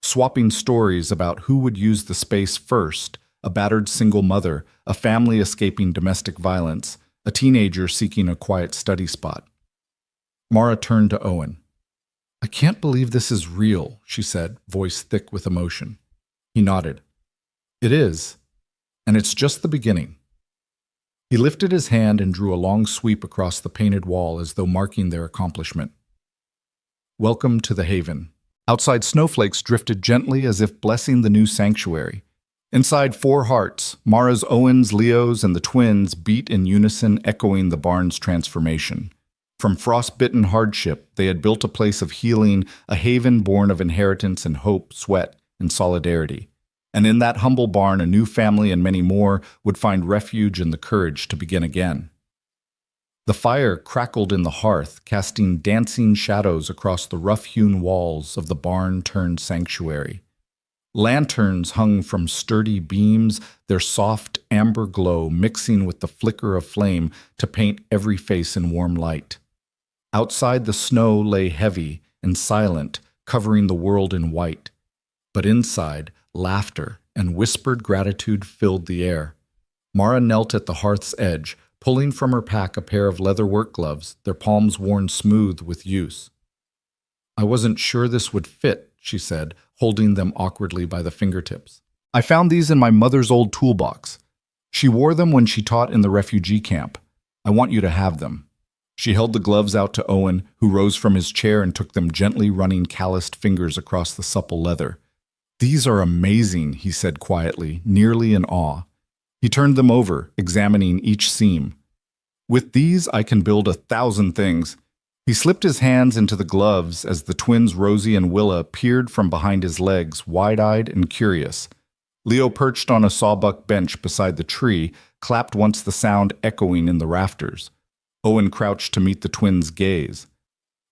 swapping stories about who would use the space first: a battered single mother, a family escaping domestic violence, a teenager seeking a quiet study spot. Mara turned to Owen. "I can't believe this is real," she said, voice thick with emotion. He nodded. "It is, and it's just the beginning." He lifted his hand and drew a long sweep across the painted wall as though marking their accomplishment. "Welcome to the Haven." Outside, snowflakes drifted gently as if blessing the new sanctuary. Inside, four hearts, Mara's, Owen's, Leo's, and the twins, beat in unison, echoing the barn's transformation. From frostbitten hardship, they had built a place of healing, a haven born of inheritance and hope, sweat, and solidarity. And in that humble barn, a new family and many more would find refuge and the courage to begin again. The fire crackled in the hearth, casting dancing shadows across the rough-hewn walls of the barn-turned sanctuary. Lanterns hung from sturdy beams, their soft amber glow mixing with the flicker of flame to paint every face in warm light. Outside, the snow lay heavy and silent, covering the world in white. But inside, laughter and whispered gratitude filled the air. Mara knelt at the hearth's edge, pulling from her pack a pair of leather work gloves, their palms worn smooth with use. "I wasn't sure this would fit," she said, holding them awkwardly by the fingertips. "I found these in my mother's old toolbox. She wore them when she taught in the refugee camp. I want you to have them." She held the gloves out to Owen, who rose from his chair and took them, gently running calloused fingers across the supple leather. "These are amazing," he said quietly, nearly in awe. He turned them over, examining each seam. "With these I can build 1,000 things." He slipped his hands into the gloves as the twins Rosie and Willa peered from behind his legs, wide-eyed and curious. Leo perched on a sawbuck bench beside the tree, clapped once, the sound echoing in the rafters. Owen crouched to meet the twins' gaze.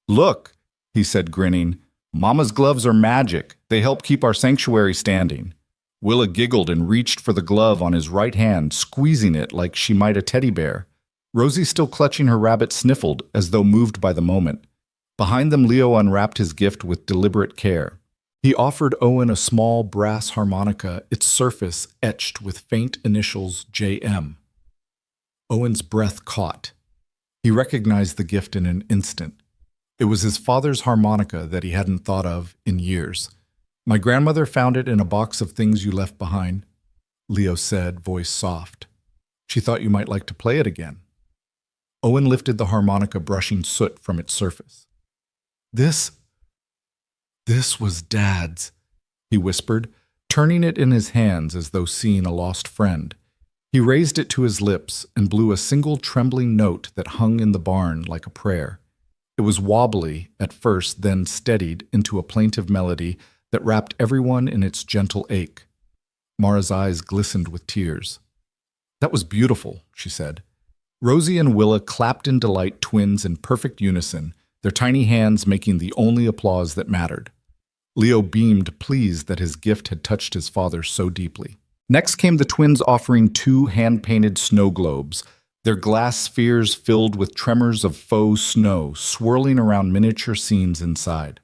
"Look," he said, grinning. "Mama's gloves are magic. They help keep our sanctuary standing." Willa giggled and reached for the glove on his right hand, squeezing it like she might a teddy bear. Rosie, still clutching her rabbit, sniffled, as though moved by the moment. Behind them, Leo unwrapped his gift with deliberate care. He offered Owen a small brass harmonica, its surface etched with faint initials JM. Owen's breath caught. He recognized the gift in an instant. It was his father's harmonica that he hadn't thought of in years. "My grandmother found it in a box of things you left behind," Leo said, voice soft. "She thought you might like to play it again." Owen lifted the harmonica, brushing soot from its surface. This was Dad's," he whispered, turning it in his hands as though seeing a lost friend. He raised it to his lips and blew a single trembling note that hung in the barn like a prayer. It was wobbly at first, then steadied into a plaintive melody that wrapped everyone in its gentle ache. Mara's eyes glistened with tears. "That was beautiful," she said. Rosie and Willa clapped in delight, twins in perfect unison, their tiny hands making the only applause that mattered. Leo beamed, pleased that his gift had touched his father so deeply. Next came the twins offering 2 hand-painted snow globes, their glass spheres filled with tremors of faux snow swirling around miniature scenes inside.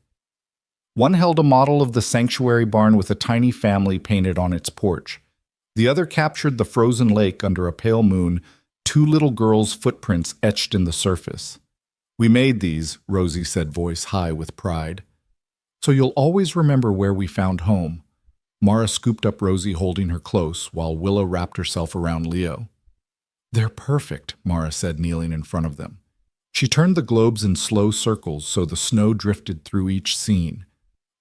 One held a model of the sanctuary barn with a tiny family painted on its porch. The other captured the frozen lake under a pale moon, 2 little girls' footprints etched in the surface. "We made these," Rosie said, voice high with pride. "So you'll always remember where we found home." Mara scooped up Rosie, holding her close, while Willa wrapped herself around Leo. "They're perfect," Mara said, kneeling in front of them. She turned the globes in slow circles so the snow drifted through each scene.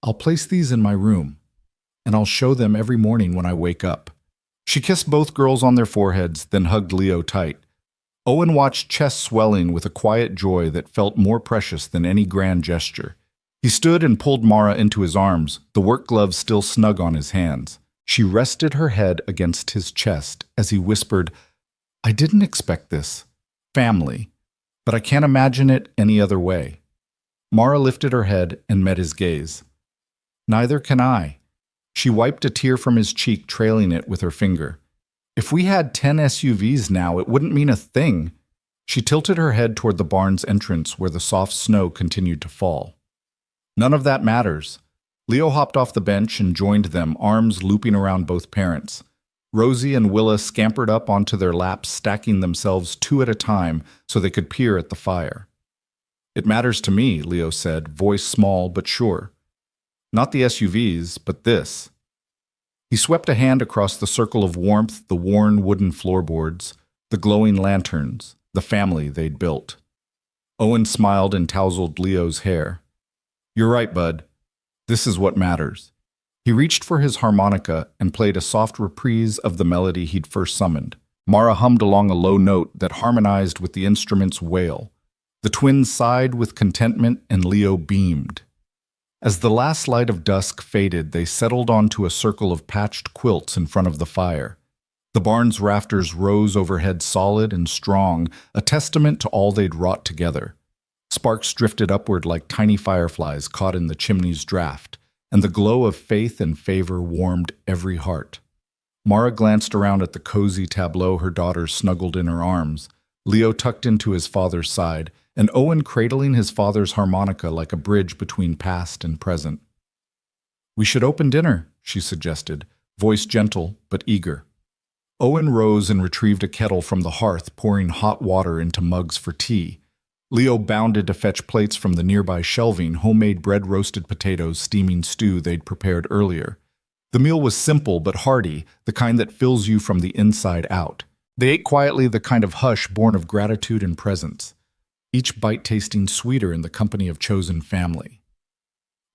"I'll place these in my room, and I'll show them every morning when I wake up." She kissed both girls on their foreheads, then hugged Leo tight. Owen watched, chest swelling with a quiet joy that felt more precious than any grand gesture. He stood and pulled Mara into his arms, the work gloves still snug on his hands. She rested her head against his chest as he whispered, "I didn't expect this. Family. But I can't imagine it any other way." Mara lifted her head and met his gaze. "Neither can I." She wiped a tear from his cheek, trailing it with her finger. "If we had 10 SUVs now, it wouldn't mean a thing." She tilted her head toward the barn's entrance where the soft snow continued to fall. "None of that matters." Leo hopped off the bench and joined them, arms looping around both parents. Rosie and Willa scampered up onto their laps, stacking themselves 2 at a time so they could peer at the fire. "It matters to me," Leo said, voice small but sure. "Not the SUVs, but this." He swept a hand across the circle of warmth, the worn wooden floorboards, the glowing lanterns, the family they'd built. Owen smiled and tousled Leo's hair. "You're right, bud. This is what matters." He reached for his harmonica and played a soft reprise of the melody he'd first summoned. Mara hummed along a low note that harmonized with the instrument's wail. The twins sighed with contentment and Leo beamed. As the last light of dusk faded, they settled onto a circle of patched quilts in front of the fire. The barn's rafters rose overhead solid and strong, a testament to all they'd wrought together. Sparks drifted upward like tiny fireflies caught in the chimney's draft, and the glow of faith and favor warmed every heart. Mara glanced around at the cozy tableau, her daughter snuggled in her arms, Leo tucked into his father's side, and Owen cradling his father's harmonica like a bridge between past and present. "We should open dinner," she suggested, voice gentle but eager. Owen rose and retrieved a kettle from the hearth, pouring hot water into mugs for tea. Leo bounded to fetch plates from the nearby shelving, homemade bread, roasted potatoes, steaming stew they'd prepared earlier. The meal was simple but hearty, the kind that fills you from the inside out. They ate quietly, the kind of hush born of gratitude and presence, each bite tasting sweeter in the company of chosen family.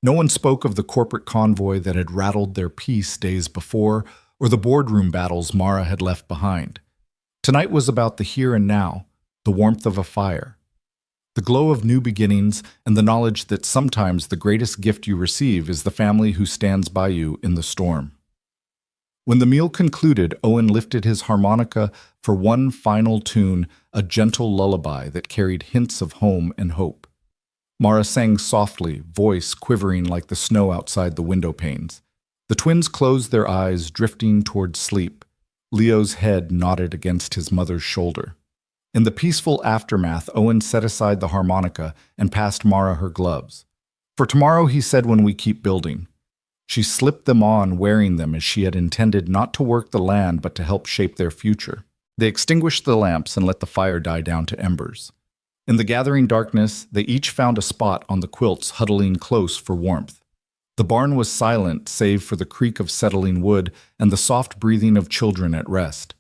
No one spoke of the corporate convoy that had rattled their peace days before, or the boardroom battles Mara had left behind. Tonight was about the here and now, the warmth of a fire, the glow of new beginnings, and the knowledge that sometimes the greatest gift you receive is the family who stands by you in the storm. When the meal concluded, Owen lifted his harmonica for one final tune, a gentle lullaby that carried hints of home and hope. Mara sang softly, voice quivering like the snow outside the window panes. The twins closed their eyes, drifting toward sleep. Leo's head nodded against his mother's shoulder. In the peaceful aftermath, Owen set aside the harmonica and passed Mara her gloves. "For tomorrow," he said, "when we keep building." She slipped them on, wearing them as she had intended, not to work the land but to help shape their future. They extinguished the lamps and let the fire die down to embers. In the gathering darkness, they each found a spot on the quilts, huddling close for warmth. The barn was silent, save for the creak of settling wood and the soft breathing of children at rest.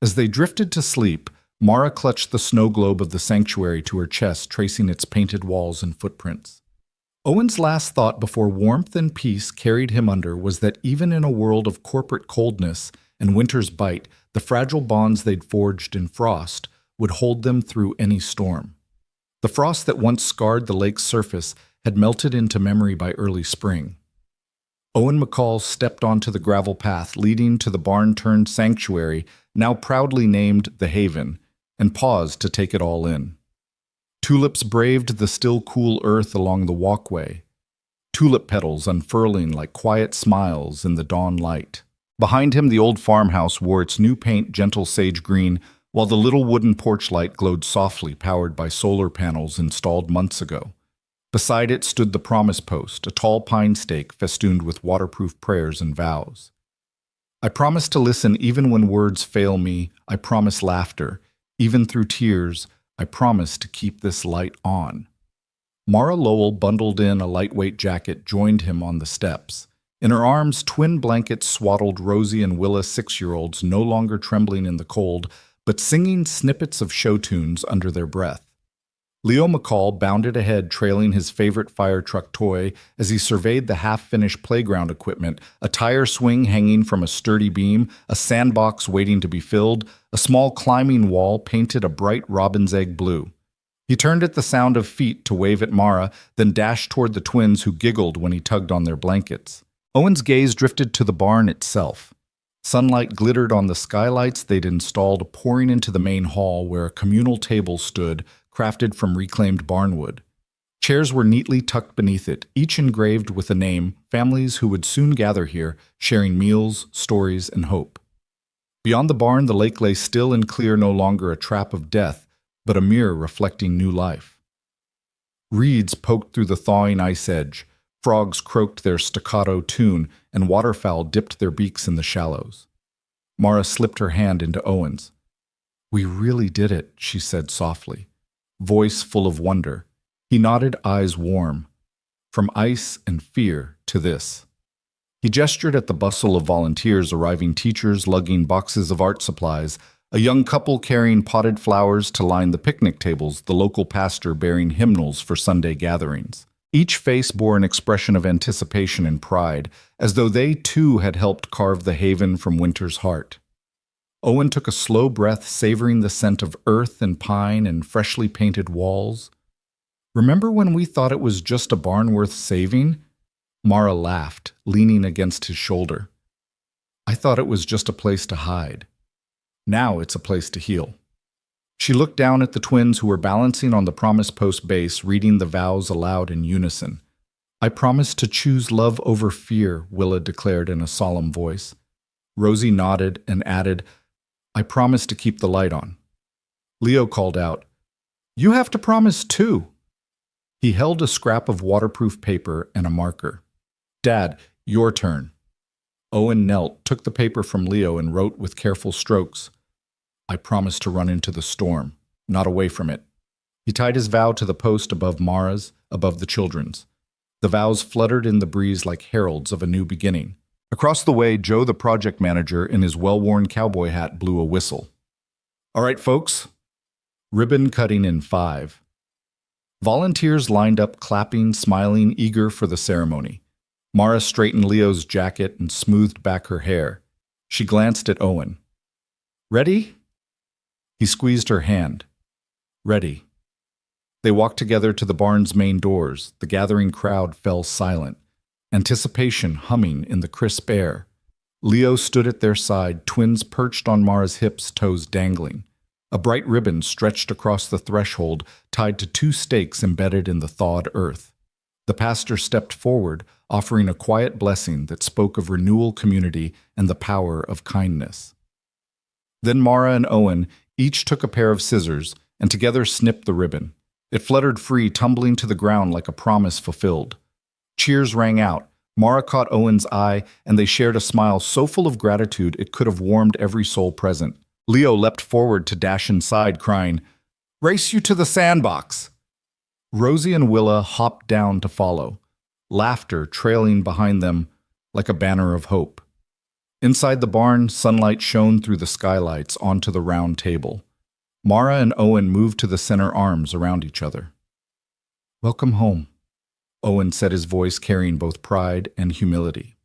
As they drifted to sleep, Mara clutched the snow globe of the sanctuary to her chest, tracing its painted walls and footprints. Owen's last thought before warmth and peace carried him under was that even in a world of corporate coldness and winter's bite, the fragile bonds they'd forged in frost would hold them through any storm. The frost that once scarred the lake's surface had melted into memory by early spring. Owen McCall stepped onto the gravel path leading to the barn-turned sanctuary, now proudly named The Haven, and paused to take it all in. Tulips braved the still cool earth along the walkway, tulip petals unfurling like quiet smiles in the dawn light. Behind him, the old farmhouse wore its new paint gentle sage green, while the little wooden porch light glowed softly, powered by solar panels installed months ago. Beside it stood the promise post, a tall pine stake festooned with waterproof prayers and vows. "I promise to listen even when words fail me. I promise laughter. Even through tears, I promise to keep this light on." Mara Lowell, bundled in a lightweight jacket, joined him on the steps. In her arms, twin blankets swaddled Rosie and Willa, 6-year-olds, no longer trembling in the cold, but singing snippets of show tunes under their breath. Leo McCall bounded ahead, trailing his favorite fire truck toy as he surveyed the half-finished playground equipment, a tire swing hanging from a sturdy beam, a sandbox waiting to be filled, a small climbing wall painted a bright robin's egg blue. He turned at the sound of feet to wave at Mara, then dashed toward the twins who giggled when he tugged on their blankets. Owen's gaze drifted to the barn itself. Sunlight glittered on the skylights they'd installed, pouring into the main hall where a communal table stood, crafted from reclaimed barnwood. Chairs were neatly tucked beneath it, each engraved with a name, families who would soon gather here, sharing meals, stories, and hope. Beyond the barn, the lake lay still and clear, no longer a trap of death, but a mirror reflecting new life. Reeds poked through the thawing ice edge, frogs croaked their staccato tune, and waterfowl dipped their beaks in the shallows. Mara slipped her hand into Owen's. "We really did it," she said softly, voice full of wonder. He nodded, eyes warm. From ice and fear to this. He gestured at the bustle of volunteers, arriving teachers lugging boxes of art supplies, a young couple carrying potted flowers to line the picnic tables, the local pastor bearing hymnals for Sunday gatherings. Each face bore an expression of anticipation and pride, as though they too had helped carve the haven from winter's heart. Owen took a slow breath, savoring the scent of earth and pine and freshly painted walls. "Remember when we thought it was just a barn worth saving?" Mara laughed, leaning against his shoulder. "I thought it was just a place to hide. Now it's a place to heal." She looked down at the twins who were balancing on the promise post base, reading the vows aloud in unison. "I promise to choose love over fear," Willa declared in a solemn voice. Rosie nodded and added, "I promise to keep the light on." Leo called out, "You have to promise too." He held a scrap of waterproof paper and a marker. "Dad, your turn." Owen knelt, took the paper from Leo, and wrote with careful strokes, "I promise to run into the storm, not away from it." He tied his vow to the post above Mara's, above the children's. The vows fluttered in the breeze like heralds of a new beginning. Across the way, Joe, the project manager, in his well-worn cowboy hat, blew a whistle. All right, folks. Ribbon cutting in 5. Volunteers lined up, clapping, smiling, eager for the ceremony. Mara straightened Leo's jacket and smoothed back her hair. She glanced at Owen. Ready? He squeezed her hand. Ready. They walked together to the barn's main doors. The gathering crowd fell silent, anticipation humming in the crisp air. Leo stood at their side, twins perched on Mara's hips, toes dangling. A bright ribbon stretched across the threshold, tied to 2 stakes embedded in the thawed earth. The pastor stepped forward, offering a quiet blessing that spoke of renewal, community, and the power of kindness. Then Mara and Owen each took a pair of scissors and together snipped the ribbon. It fluttered free, tumbling to the ground like a promise fulfilled. Cheers rang out. Mara caught Owen's eye, and they shared a smile so full of gratitude it could have warmed every soul present. Leo leapt forward to dash inside, crying, "Race you to the sandbox!" Rosie and Willa hopped down to follow, laughter trailing behind them like a banner of hope. Inside the barn, sunlight shone through the skylights onto the round table. Mara and Owen moved to the center, arms around each other. "Welcome home," Owen said, his voice carrying both pride and humility.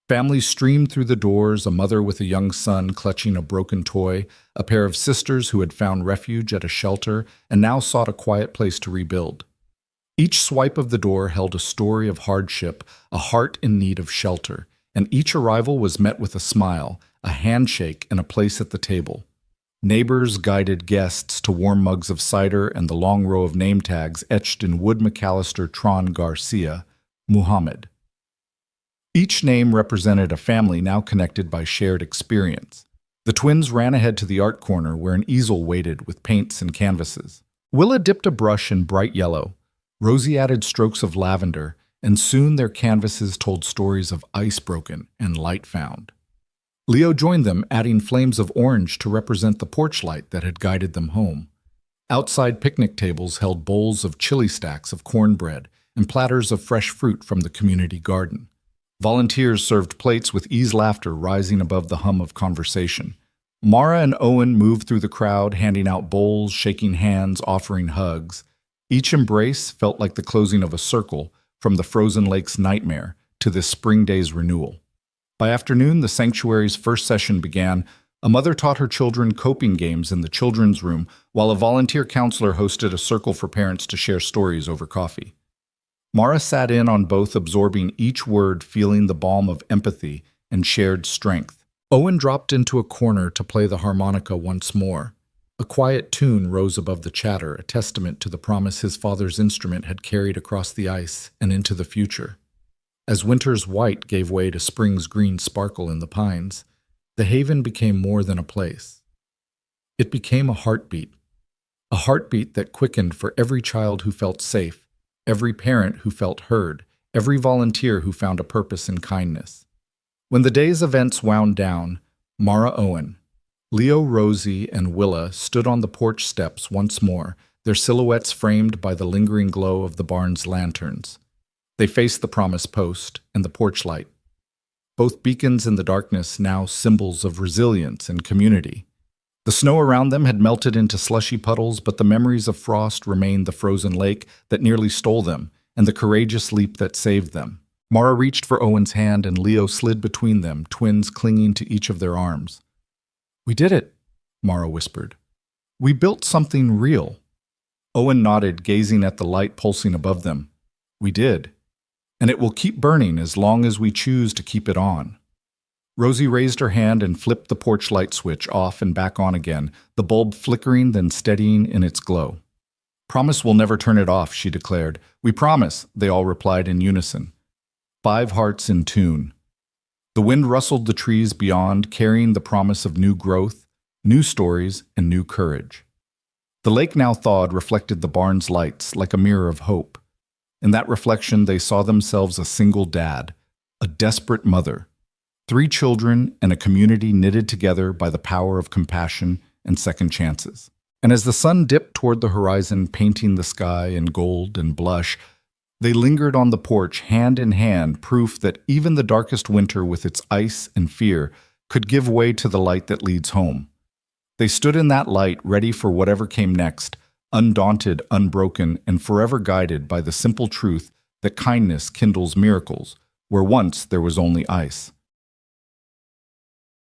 Families streamed through the doors, a mother with a young son clutching a broken toy, a pair of sisters who had found refuge at a shelter and now sought a quiet place to rebuild. Each swipe of the door held a story of hardship, a heart in need of shelter, and each arrival was met with a smile, a handshake, and a place at the table. Neighbors guided guests to warm mugs of cider and the long row of name tags etched in Wood McAllister, Tron Garcia, Muhammad. Each name represented a family now connected by shared experience. The twins ran ahead to the art corner where an easel waited with paints and canvases. Willa dipped a brush in bright yellow. Rosie added strokes of lavender, and soon their canvases told stories of ice broken and light found. Leo joined them, adding flames of orange to represent the porch light that had guided them home. Outside picnic tables held bowls of chili stacks of cornbread and platters of fresh fruit from the community garden. Volunteers served plates with ease, laughter rising above the hum of conversation. Mara and Owen moved through the crowd, handing out bowls, shaking hands, offering hugs. Each embrace felt like the closing of a circle, from the frozen lake's nightmare to this spring day's renewal. By afternoon, the sanctuary's first session began. A mother taught her children coping games in the children's room, while a volunteer counselor hosted a circle for parents to share stories over coffee. Mara sat in on both, absorbing each word, feeling the balm of empathy and shared strength. Owen dropped into a corner to play the harmonica once more. A quiet tune rose above the chatter, a testament to the promise his father's instrument had carried across the ice and into the future. As winter's white gave way to spring's green sparkle in the pines, the haven became more than a place. It became a heartbeat that quickened for every child who felt safe, every parent who felt heard, every volunteer who found a purpose in kindness. When the day's events wound down, Mara, Owen, Leo, Rosie, and Willa stood on the porch steps once more, their silhouettes framed by the lingering glow of the barn's lanterns. They faced the promise post and the porch light, both beacons in the darkness, now symbols of resilience and community. The snow around them had melted into slushy puddles, but the memories of frost remained, the frozen lake that nearly stole them, and the courageous leap that saved them. Mara reached for Owen's hand, and Leo slid between them, twins clinging to each of their arms. "We did it," Mara whispered. "We built something real." Owen nodded, gazing at the light pulsing above them. "We did. And it will keep burning as long as we choose to keep it on." Rosie raised her hand and flipped the porch light switch off and back on again, the bulb flickering then steadying in its glow. "Promise we'll never turn it off," she declared. "We promise," they all replied in unison. 5 hearts in tune. The wind rustled the trees beyond, carrying the promise of new growth, new stories, and new courage. The lake, now thawed, reflected the barn's lights like a mirror of hope. In that reflection, they saw themselves a single dad, a desperate mother, 3 children, and a community knitted together by the power of compassion and second chances. And as the sun dipped toward the horizon, painting the sky in gold and blush, They lingered on the porch, hand in hand, proof that even the darkest winter with its ice and fear could give way to the light that leads home. They stood in that light, ready for whatever came next, undaunted, unbroken, and forever guided by the simple truth that kindness kindles miracles, where once there was only ice.